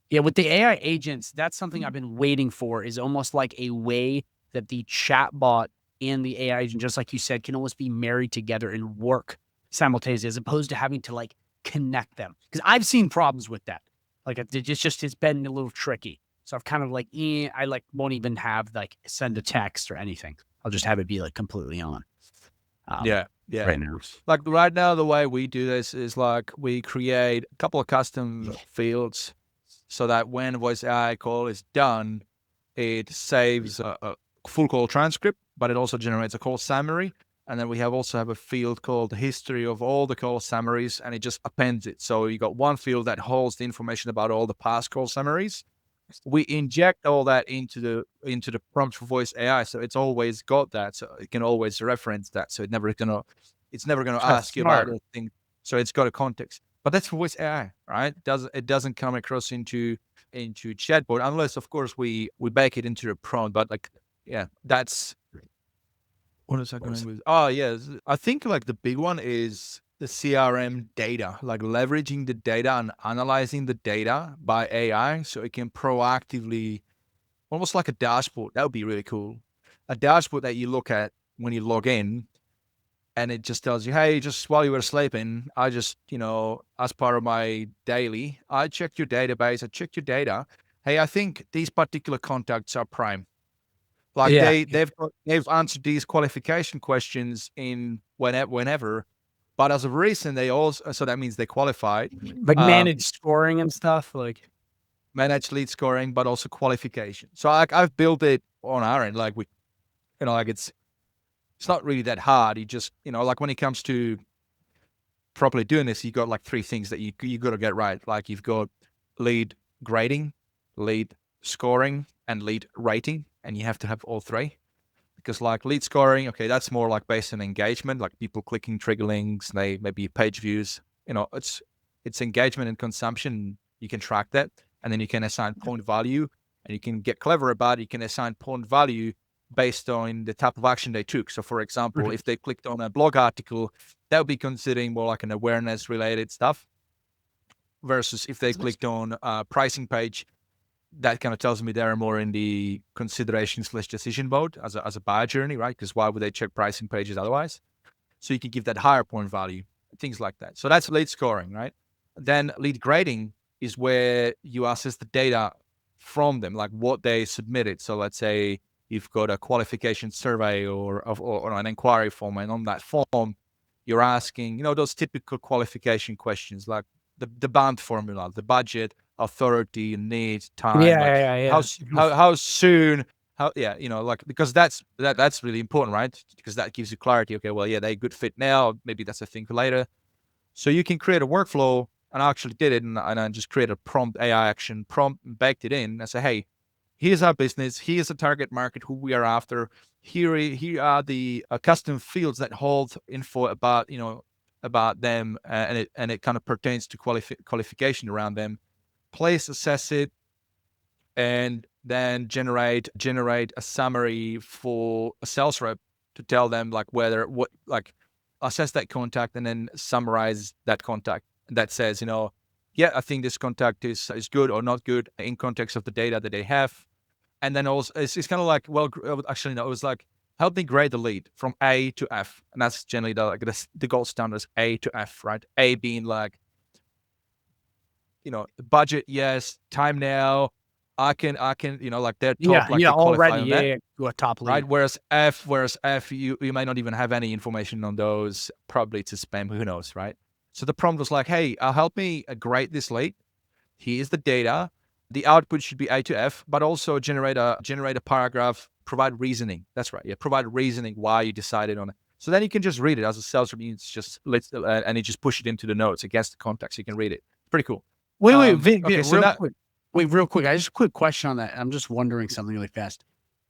Yeah, with the AI agents, that's something I've been waiting for, is almost like a way that the chatbot and the AI agent, just like you said, can almost be married together and work simultaneously, as opposed to having to like connect them. Because I've seen problems with that. Like it's been a little tricky. So I've kind of like, I like won't even have like send a text or anything. I'll just have it be like completely on. Yeah, yeah. Right now. Like right now, the way we do this is like we create a couple of custom fields so that when voice AI call is done, it saves a full call transcript, but it also generates a call summary. And then we also have a field called history of all the call summaries, and it just appends it. So you got one field that holds the information about all the past call summaries. We inject all that into the prompt for voice AI, so it's always got that, so it can always reference that. So it's never gonna That's ask you about smart. those things. So it's got a context. But that's for voice AI, right? It doesn't come across into chatbot unless, of course, we bake it into the prompt. But like, yeah, that's what is that going with? Oh, yes. I think like the big one is the CRM data, like leveraging the data and analyzing the data by AI so it can proactively, almost like a dashboard. That would be really cool. A dashboard that you look at when you log in and it just tells you, hey, just while you were sleeping, I just, as part of my daily, I checked your database, I checked your data. Hey, I think these particular contacts are prime. Like Yeah. they've answered these qualification questions in whenever, but as of recent, they also, so that means they qualified, Like um, managed scoring and stuff. Like, managed lead scoring, but also qualification. So I've built it on our end, like like it's not really that hard. You just, like when it comes to properly doing this, you got like three things that you got to get right. Like you've got lead grading, lead scoring, and lead rating, and you have to have all three. Because like lead scoring, okay, that's more like based on engagement, like people clicking trigger links, they maybe page views. It's engagement and consumption. You can track that, and then you can assign point value, and you can get clever about it. You can assign point value based on the type of action they took. So, for example, if they clicked on a blog article, that would be considering more like an awareness related stuff, versus if they clicked on a pricing page, that kind of tells me they're more in the consideration/decision mode as a buyer journey, right? Because why would they check pricing pages otherwise? So you can give that higher point value, things like that. So that's lead scoring, right? Then lead grading is where you assess the data from them, like what they submitted. So let's say you've got a qualification survey or an inquiry form, and on that form, you're asking, those typical qualification questions like the band formula, the budget, authority, needs, time, yeah, like yeah, how yeah. how soon, like because that's really important, right? Because that gives you clarity. Okay, well, yeah, they're a good fit now. Maybe that's a thing for later. So you can create a workflow, and I actually did it, and I just created a prompt AI action prompt and baked it in. I say, hey, here's our business. Here's the target market who we are after. Here are the custom fields that hold info about about them, and it kind of pertains to qualification around them. Please assess it, and then generate a summary for a sales rep to tell them like assess that contact and then summarize that contact that says, yeah, I think this contact is good or not good in context of the data that they have. And then also it's kind of like, well, actually no, it was like help me grade the lead from A to F, and that's generally the gold standard is A to F, right? A being like, budget, yes, time now, I can, like their Yeah, top, like yeah, they qualify already, on yeah, that, yeah, go a top right? lead. Whereas F, you might not even have any information on those. Probably it's a spam. Who knows, right? So the prompt was like, hey, help me grade this lead. Here's the data. The output should be A to F, but also generate a paragraph, provide reasoning. That's right. Yeah, provide reasoning why you decided on it. So then you can just read it as a sales review. It's just and you just push it into the notes against the context. You can read it. Pretty cool. Wait, Vin, Okay, so real now quick. Wait, real quick. I just a quick question on that. I'm just wondering something really fast.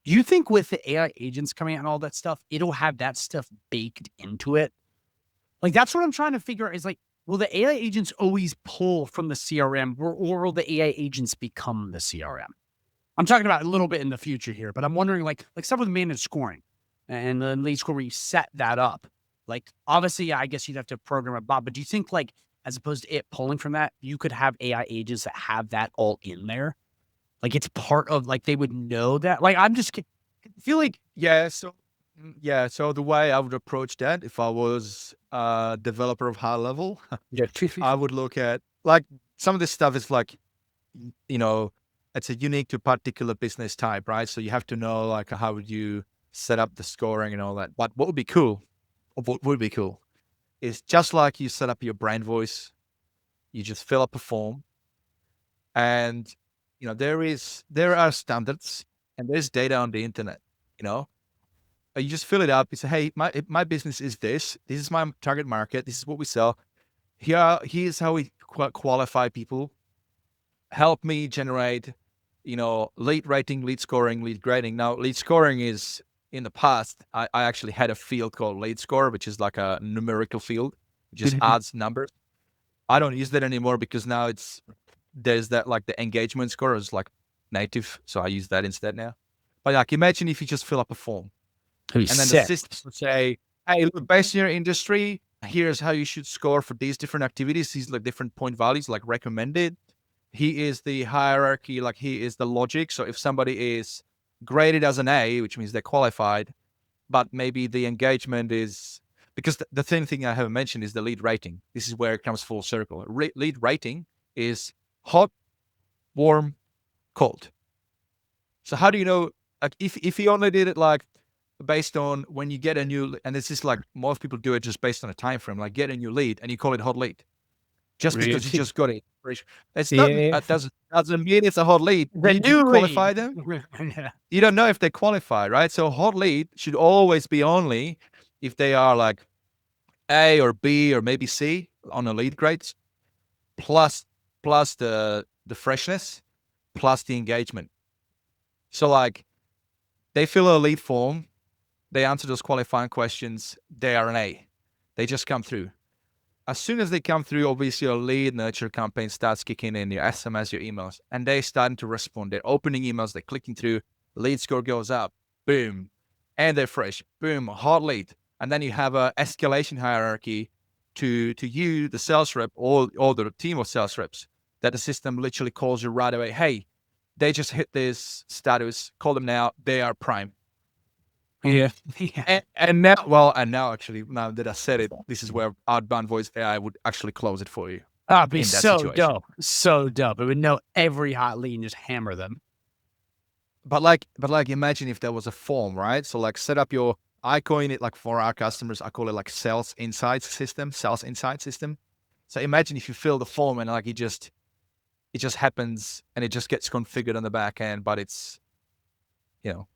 Do you think with the AI agents coming out and all that stuff, it'll have that stuff baked into it? Like, that's what I'm trying to figure out is like, will the AI agents always pull from the CRM or will the AI agents become the CRM? I'm talking about a little bit in the future here, but I'm wondering like stuff with managed scoring and the lead score where you set that up. Like, obviously, yeah, I guess you'd have to program a bot, but do you think like as opposed to it pulling from that, you could have AI agents that have that all in there? Like it's part of like they would know that. Like I'm just feel like so the way I would approach that if I was a developer of high level, yeah, I would look at like some of this stuff is like, you know, it's a unique to particular business type, right? So you have to know like how would you set up the scoring and all that. But what would be cool, or what would be cool, is just like you set up your brand voice, you just fill up a form, and there are standards and there's data on the internet. You know, you just fill it up. You say, hey, my business is this. This is my target market. This is what we sell. Here's how we qualify people. Help me generate, lead rating, lead scoring, lead grading. Now, lead scoring is in the past, I actually had a field called lead score, which is like a numerical field, it just adds numbers. I don't use that anymore because now there's that like the engagement score is like native. So I use that instead now. But like imagine if you just fill up a form that'd be and then the sick. system would say, hey, look, based on your industry, here's how you should score for these different activities. These like different point values, like recommended. He is the hierarchy, like he is the logic. So if somebody is graded as an A, which means they're qualified, but maybe the engagement is because the thing I haven't mentioned is the lead rating. This is where it comes full circle. Lead rating is hot, warm, cold. So how do you know? Like if you only did it like based on when you get a new, and this is like most people do it just based on a time frame, like get a new lead and you call it hot lead, just because you just got it. It's not. Yeah. Doesn't mean it's a hot lead. The Do you new qualify lead. them? Yeah. You don't know if they qualify, right? So hot lead should always be only if they are like A or B or maybe C on the lead grades, plus the freshness, plus the engagement. So like they fill a lead form, they answer those qualifying questions, they are an A. They just come through. As soon as they come through, obviously your lead nurture campaign starts kicking in, your SMS, your emails, and they starting to respond. They're opening emails, they're clicking through, lead score goes up, boom, and they're fresh, boom, hot lead. And then you have a escalation hierarchy to you, the sales rep, or the team of sales reps, that the system literally calls you right away. Hey, they just hit this status, call them now, they are prime. Yeah. And now actually, now that I said it, this is where outbound voice AI would actually close it for you Oh, it'd be in that so situation. dope. So dope. It would know every hot lead and just hammer them. But imagine if there was a form, right? So like set up your, I coin it like for our customers, I call it like sales insight system. So imagine if you fill the form and like it just happens and it just gets configured on the back end, but it's, you know,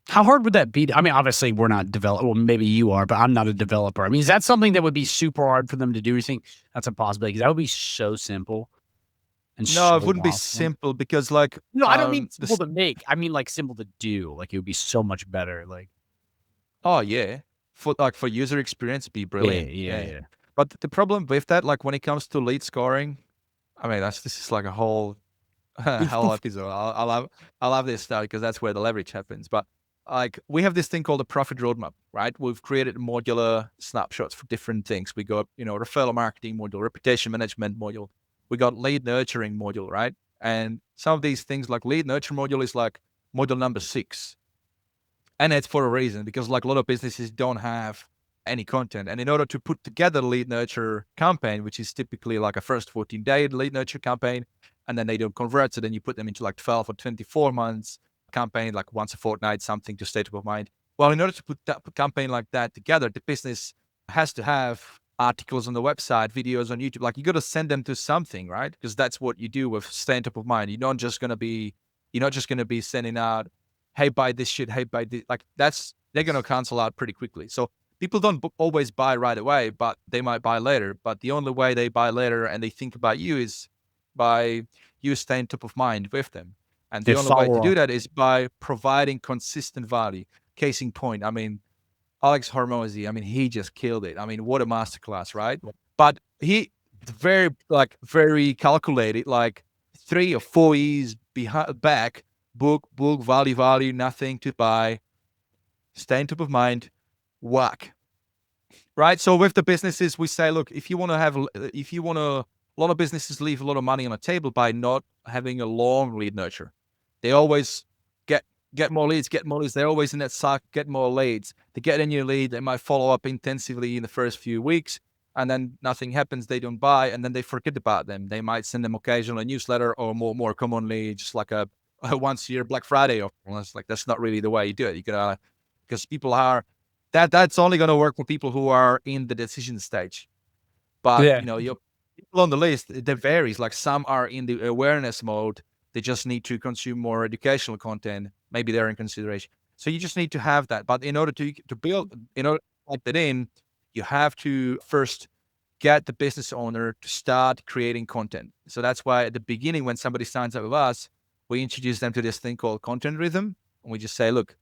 How hard would that be? I mean, obviously we're not develop. Well, maybe you are, but I'm not a developer. I mean, is that something that would be super hard for them to do? You think that's a possibility? Because that would be so simple and no, so it wouldn't be awesome. simple because like, No, I don't mean simple this, to make. I mean like simple to do. Like it would be so much better. Like oh yeah, for user experience, be yeah, brilliant. yeah, Yeah. yeah. But the problem with that, like when it comes to lead scoring, I mean, this is like a whole whole episode. I'll have this stuff because that's where the leverage happens. But like we have this thing called a profit roadmap, right? We've created modular snapshots for different things. We got referral marketing module, reputation management module. We got lead nurturing module, right? And some of these things like lead nurture module is like module number 6. And it's for a reason because like a lot of businesses don't have any content. And in order to put together a lead nurture campaign, which is typically like a first 14-day lead nurture campaign, and then they don't convert. So then you put them into like 12 or 24 months campaign, like once a fortnight, something to stay top of mind. Well, in order to put that campaign like that together, the business has to have articles on the website, videos on YouTube. Like you got to send them to something, right? Because that's what you do with staying top of mind. You're not just going to be sending out, hey, buy this shit, hey, buy this. Like they're going to cancel out pretty quickly. So people don't always buy right away, but they might buy later. But the only way they buy later and they think about you is by you staying top of mind with them. And They the only way to follow do up. that is by providing consistent value. Case in point, I mean, Alex Hormozy, I mean, he just killed it. I mean, what a masterclass, right? But he very calculated, like 3 or 4 years back, book, value, nothing to buy, staying top of mind, whack. Right. So with the businesses, we say, look, if you want to, a lot of businesses leave a lot of money on the table by not having a long lead nurture. They always get more leads, get more leads. They're always in that cycle, get more leads. They get a new lead. They might follow up intensively in the first few weeks, and then nothing happens. They don't buy, and then they forget about them. They might send them occasionally a newsletter, or more commonly just like a once a year Black Friday offer. It's like that's not really the way you do it. You gotta, because people are that's only going to work for people who are in the decision stage. But Yeah. your people on the list, it varies. Like some are in the awareness mode. They just need to consume more educational content. Maybe they're in consideration. So you just need to have that. But in order to build, in order to put that in, you have to first get the business owner to start creating content. So that's why at the beginning, when somebody signs up with us, we introduce them to this thing called content rhythm. And we just say, look,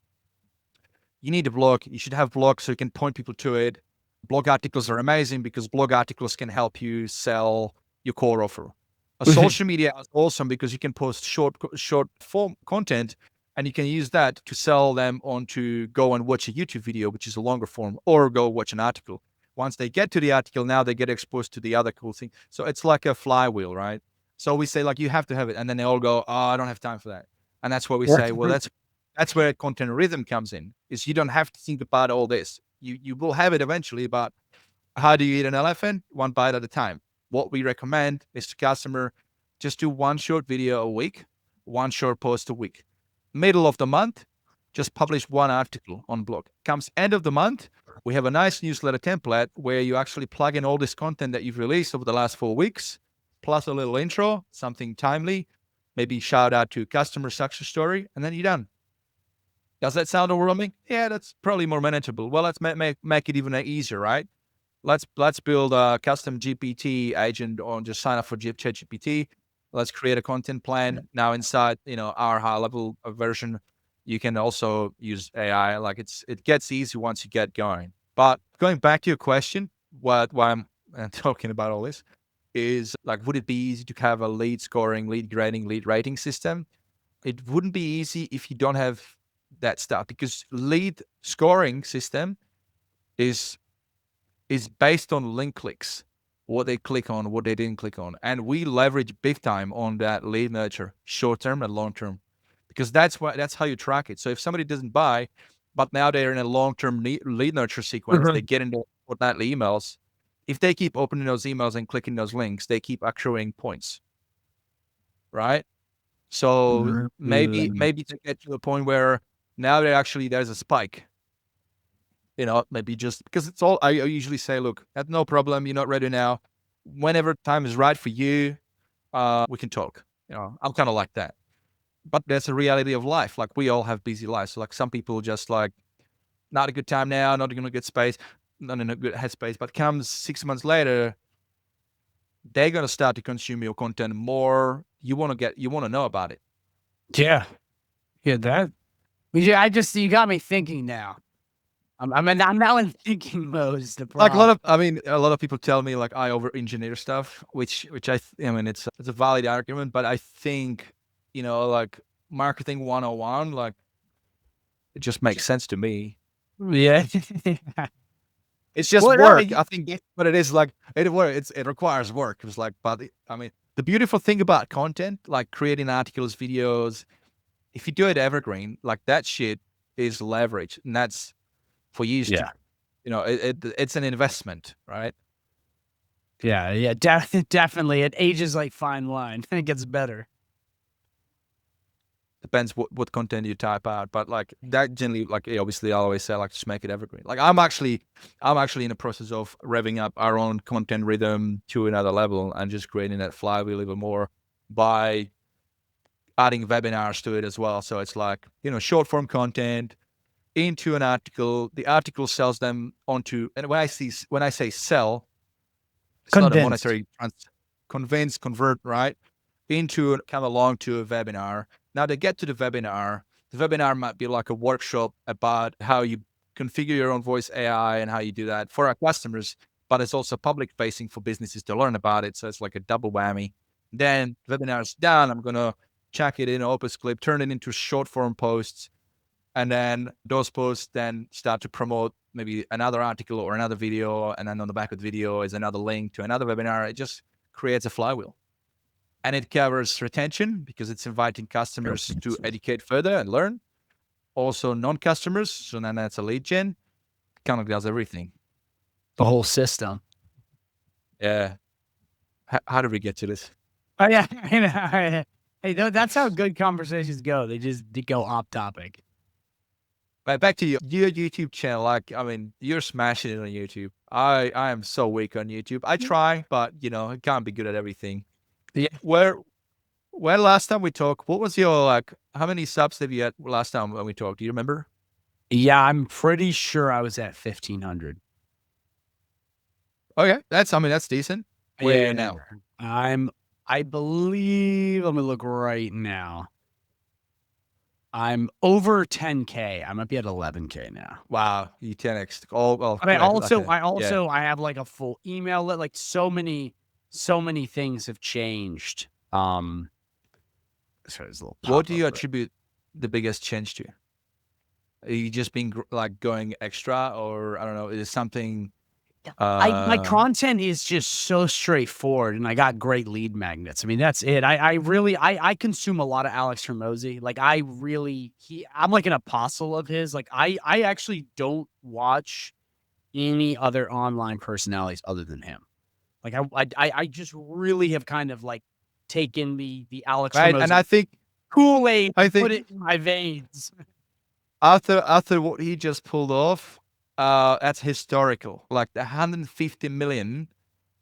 you need a blog. You should have blogs so you can point people to it. Blog articles are amazing because blog articles can help you sell your core offer. A social media is awesome because you can post short form content and you can use that to sell them on to go and watch a YouTube video, which is a longer form, or go watch an article. Once they get to the article, now they get exposed to the other cool thing. So it's like a flywheel, right? So we say like, you have to have it. And then they all go, oh, I don't have time for that. And that's what we say. Well, that's where content rhythm comes in, is you don't have to think about all this. You will have it eventually, but how do you eat an elephant? One bite at a time. What we recommend is to customer, just do one short video a week, one short post a week. Middle of the month, just publish one article on blog. Comes end of the month, we have a nice newsletter template where you actually plug in all this content that you've released over the last 4 weeks, plus a little intro, something timely, maybe shout out to customer success story, and then you're done. Does that sound overwhelming? Yeah, that's probably more manageable. Well, let's make it even easier, right? Let's build a custom GPT agent, or just sign up for ChatGPT. Let's create a content plan. Now inside, our high level version, you can also use AI. Like it gets easy once you get going. But going back to your question, why I'm talking about all this is like, would it be easy to have a lead scoring, lead grading, lead rating system? It wouldn't be easy if you don't have that stuff, because lead scoring system is based on link clicks, what they click on, what they didn't click on. And we leverage big time on that lead nurture, short term and long term, because that's how you track it. So if somebody doesn't buy, but now they're in a long term lead nurture sequence, they get into fortnightly emails. If they keep opening those emails and clicking those links, they keep accruing points, right? So maybe to get to the point where now there's a spike. Maybe just because it's all, I usually say, look, that's no problem. You're not ready now. Whenever time is right for you, we can talk. I'm kind of like that. But that's a reality of life. Like we all have busy lives. So like some people just like, not a good time now, not in a good space, not in a good headspace. But comes 6 months later, they're gonna start to consume your content more. You want to know about it. Yeah. Yeah. You got me thinking now. I'm now in thinking mode. Is the Like problem? a lot of people tell me like I over engineer stuff, which I mean, it's a valid argument, but I think, like marketing 101, like it just makes sense to me. Yeah. It's just Well, no, work. I think what it is, like it requires work. It's like, but I mean, the beautiful thing about content, like creating articles, videos, if you do it evergreen, like that shit is leverage, and that's for years to, yeah. it's an investment, right? Yeah, definitely. It ages like fine wine. It gets better. Depends what content you type out, but like that generally, like obviously I always say like just make it evergreen. Like I'm actually in the process of revving up our own content rhythm to another level and just creating that flywheel even more by adding webinars to it as well. So it's like, short form content into an article. The article sells them onto, and when I say sell, it's not a Convinced. monetary convince, convert, right? Into come along to a webinar. Now they get to the webinar. The webinar might be like a workshop about how you configure your own voice AI and how you do that for our customers, but it's also public facing for businesses to learn about it. So it's like a double whammy. Then the webinar's done. I'm gonna check it in Opus Clip, turn it into short form posts, and then those posts then start to promote maybe another article or another video, and then on the back of the video is another link to another webinar. It just creates a flywheel. And it covers retention because it's inviting customers to educate further and learn. Also non-customers, so then that's a lead gen. Kind of does everything. The whole system. Yeah. How did we get to this? Oh yeah. Hey, that's how good conversations go. They go off topic. But back to your YouTube channel. Like, I mean, you're smashing it on YouTube. I am so weak on YouTube. I try, but I can't be good at everything. Yeah. Where last time we talked, what was your like? How many subs did you had last time when we talked? Do you remember? Yeah, I'm pretty sure I was at 1,500. Okay, that's decent. Where are you now? I believe, let me look right now. I'm over 10K. I might be at 11K now. Wow, you 10x. Oh well. But I yeah. have like a full email list. Like so many things have changed. Sorry, there's a little What do you pop-up. attribute the biggest change to? Are you just being like going extra, or I don't know? Is it something? My content is just so straightforward, and I got great lead magnets. I mean, that's it. I really I consume a lot of Alex Hormozy. Like I'm like an apostle of his. Like I actually don't watch any other online personalities other than him. Like I just really have kind of like taken the Alex right, Hormozy and I think Kool-Aid, I think put it in my veins. after what he just pulled off, that's historical. Like the 150 million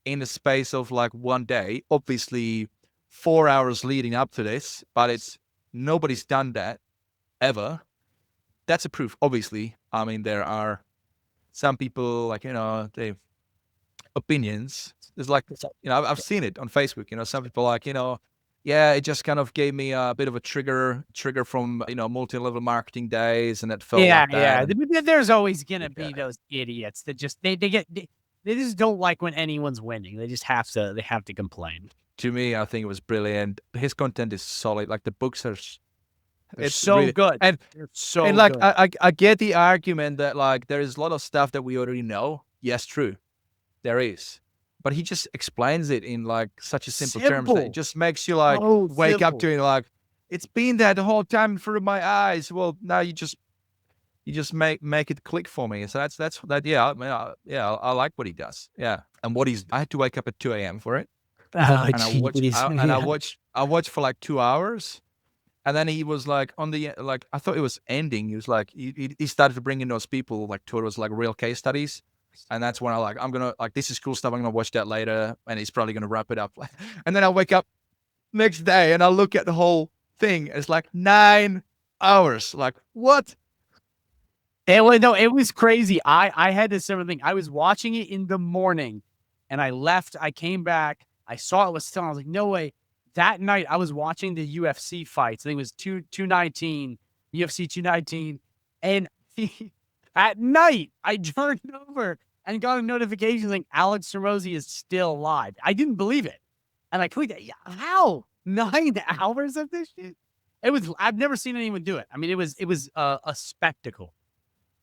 in the space of like one day. Obviously, 4 hours leading up to this, but it's nobody's done that ever. That's a proof. Obviously, I mean there are some people like they opinions. There's like I've seen it on Facebook. Some people like yeah, it just kind of gave me a bit of a trigger from multi-level marketing days, and it felt Yeah, like that. yeah. And There's always gonna yeah. be those idiots that just they just don't like when anyone's winning. They just have to complain. To me, I think it was brilliant. His content is solid. Like the books are, They're it's so really good. and They're so like good. I get the argument that like there is a lot of stuff that we already know. Yes, true, there is, but he just explains it in like such a simple terms that it just makes you like So wake up simple. to it like it's been there the whole time in front of my eyes. Well, now you just make it click for me. So that's that. Yeah, I mean, I like what he does. Yeah, and I had to wake up at 2 a.m. for it, Oh, and I jeez. watched for like 2 hours. And then he was like on the like I thought it was ending. He was like he started to bring in those people like towards like real case studies, and that's when I'm gonna like this is cool stuff. I'm gonna watch that later, and he's probably gonna wrap it up. And then I wake up next day and I look at the whole thing. It's like 9 hours. Like what? It was crazy. I had this similar thing. I was watching it in the morning, and I left. I came back. I saw it was still. I was like, no way. That night, I was watching the UFC fights. I think it was 219, UFC 219, and at night I turned over and got a notification saying Alex Hormozy is still alive. I didn't believe it, and I tweeted, "Yeah, how 9 hours of this shit?" It was. I've never seen anyone do it. I mean, it was a spectacle.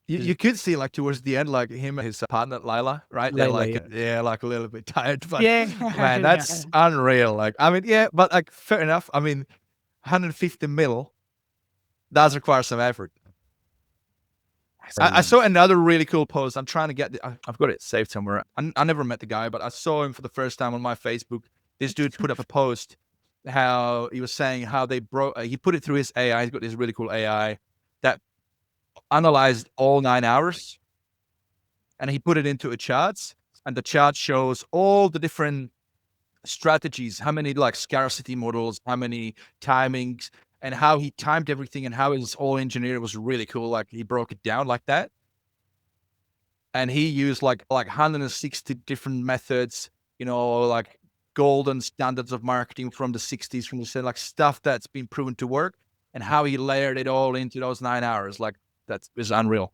You could see like towards the end, like him and his partner Lila, right? They're like, yeah, like a little bit tired, but Yeah, man, that's unreal. Like, I mean, yeah, but like, fair enough. I mean, 150 mil does require some effort. I saw another really cool post. I'm trying to get I've got it saved somewhere. I never met the guy, but I saw him for the first time on my Facebook. This dude put up a post how he was saying how they he put it through his AI. He's got this really cool AI that analyzed all 9 hours, and he put it into a chart, and the chart shows all the different strategies, how many like scarcity models, how many timings, and how he timed everything, and how it was all engineered. It was really cool. Like he broke it down like that, and he used like 160 different methods, like golden standards of marketing from the 60s, from the like stuff that's been proven to work, and how he layered it all into those 9 hours. Like that is unreal.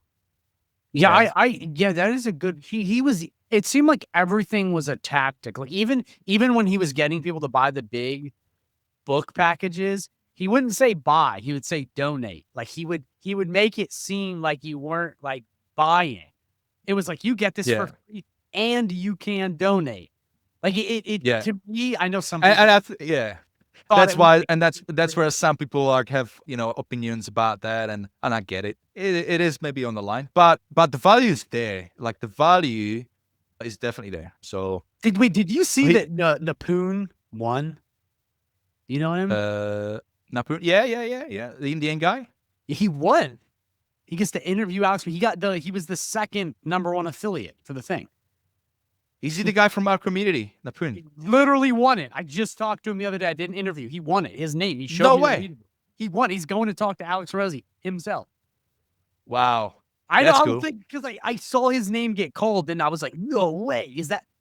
Yeah, yeah, that is a good. He was. It seemed like everything was a tactic. Like even when he was getting people to buy the big book packages, he wouldn't say buy. He would say donate. Like he would make it seem like you weren't like buying. It was like you get this for free and you can donate. Like it to me, I know some people that's why, and that's where some people like have opinions about that, and I get it. It is maybe on the line, but the value is there. Like the value is definitely there. So did you see that Napoon won? You know him? Napoon, yeah. The Indian guy. He won. He gets to interview Alex. He was the second #1 affiliate for the thing. Is he the guy from our community, Napoon? He literally won it. I just talked to him the other day. I did an interview. He won it. His name. He showed no me way. He won. He's going to talk to Alex Rosie himself. Wow. I don't think, because I saw his name get called, and I was like, no way.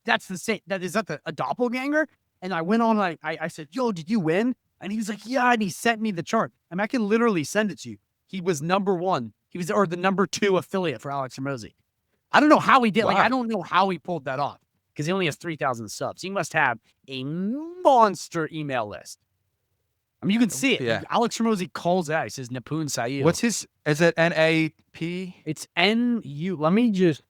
That's the same? Is that a doppelganger? And I went on, I said, yo, did you win? And he was like, yeah. And he sent me the chart. I can literally send it to you. He was #1. He was, or the #2 affiliate for Alex Rosie. I don't know how he did. Wow. Like, I don't know how he pulled that off, because he only has 3,000 subs. He must have a monster email list. I mean, you can see it. Yeah. Alex Rosie calls out. He says, Napoon Sayu. What's his? Is it NAP? It's NU. Let me just.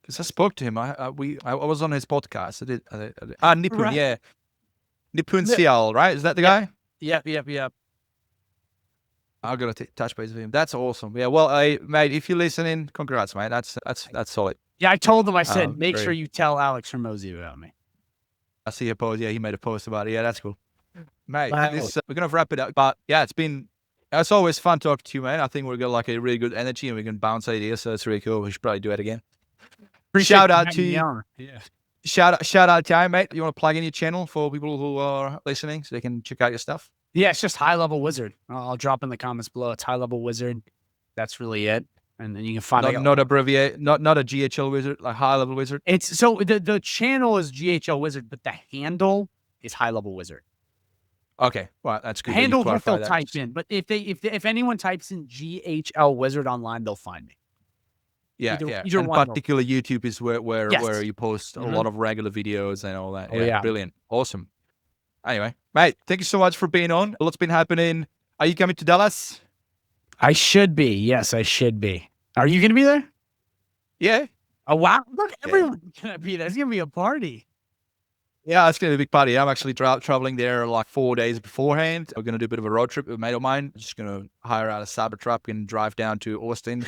Because I spoke to him. I was on his podcast. Nipun, Right. yeah. Nipun Sial, right? Is that the guy? Yep. I got to touch base with him. That's awesome. Yeah. Well, mate, if you're listening, congrats, mate. That's solid. Yeah, I told him. I said, make sure you tell Alex Hormozy about me. I see a post. Yeah, he made a post about it. Yeah, that's cool, mate. We're gonna wrap it up. But yeah, it's always fun talking to you, man. I think we've got like a really good energy, and we can bounce ideas. So it's really cool. We should probably do it again. Shout out to you. Yeah. Shout out to you, mate. You want to plug in your channel for people who are listening, so they can check out your stuff? Yeah, it's just HighLevel Wizard. I'll drop in the comments below. It's HighLevel Wizard. That's really it. And then you can find not abbreviate, not a GHL Wizard, like HighLevel Wizard. It's so the channel is GHL Wizard, but the handle is HighLevel Wizard. Okay, well that's good. Handle what they'll type in, but if anyone types in GHL Wizard online, they'll find me. Yeah. And particularly YouTube is where you post a lot of regular videos and all that. Yeah, brilliant, awesome. Anyway, mate, thank you so much for being on. A lot's been happening. Are you coming to Dallas? I should be. Yes, I should be. Are you going to be there? Yeah. Oh, wow. Look, everyone's going to be there. It's going to be a party. Yeah, it's going to be a big party. I'm actually traveling there like 4 days beforehand. We're going to do a bit of a road trip with a mate of mine. Just going to hire out a Cybertruck and drive down to Austin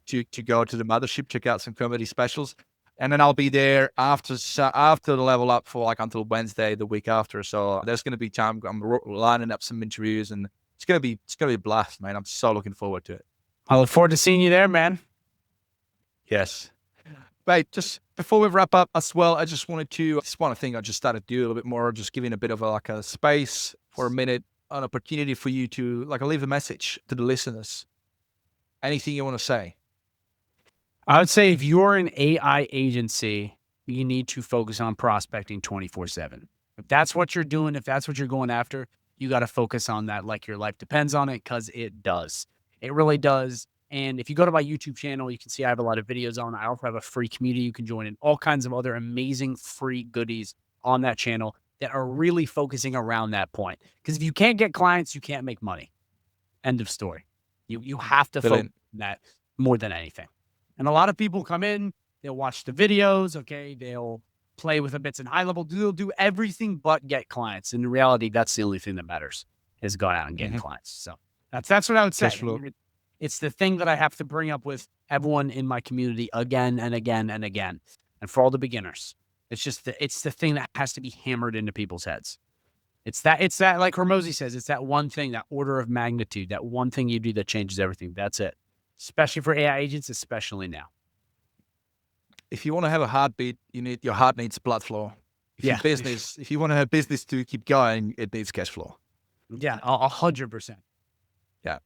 to go to the mothership, check out some comedy specials. And then I'll be there after the level up for like until Wednesday, the week after. So there's going to be time. I'm lining up some interviews, and it's going to be a blast, man. I'm so looking forward to it. I look forward to seeing you there, man. Yes. Mate, just before we wrap up as well, I just want to think I just started to do a little bit more, just giving a bit of a space for a minute, an opportunity for you to leave a message to the listeners. Anything you want to say? I would say if you're an AI agency, you need to focus on prospecting 24/7. If that's what you're doing, if that's what you're going after, you got to focus on that like your life depends on it, because it does. It really does. And if you go to my YouTube channel, you can see I have a lot of videos on. I also have a free community you can join, and all kinds of other amazing free goodies on that channel that are really focusing around that point. Because if you can't get clients, you can't make money. End of story. You have to focus on that more than anything. And a lot of people come in, they'll watch the videos, okay, they'll play with the bits in HighLevel, they'll do everything but get clients. In reality, that's the only thing that matters, is going out and getting clients. So that's what I would say. It's the thing that I have to bring up with everyone in my community again and again and again. And for all the beginners, it's the thing that has to be hammered into people's heads. It's that, like Hormozy says, it's that one thing, that order of magnitude, that one thing you do that changes everything. That's it. Especially for AI agents, especially now. If you want to have a heartbeat, your heart needs blood flow. If you want to have business to keep going, it needs cash flow. Yeah, 100%. Yeah.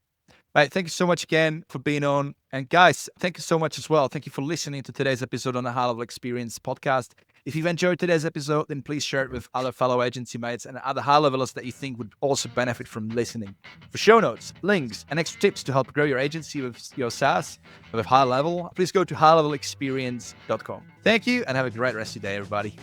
Right. Thank you so much again for being on. And guys, thank you so much as well. Thank you for listening to today's episode on the HighLevel Experience Podcast. If you've enjoyed today's episode, then please share it with other fellow agency mates and other high levelers that you think would also benefit from listening. For show notes, links, and extra tips to help grow your agency with your SaaS with HighLevel, please go to highlevelexperience.com. Thank you and have a great rest of your day, everybody.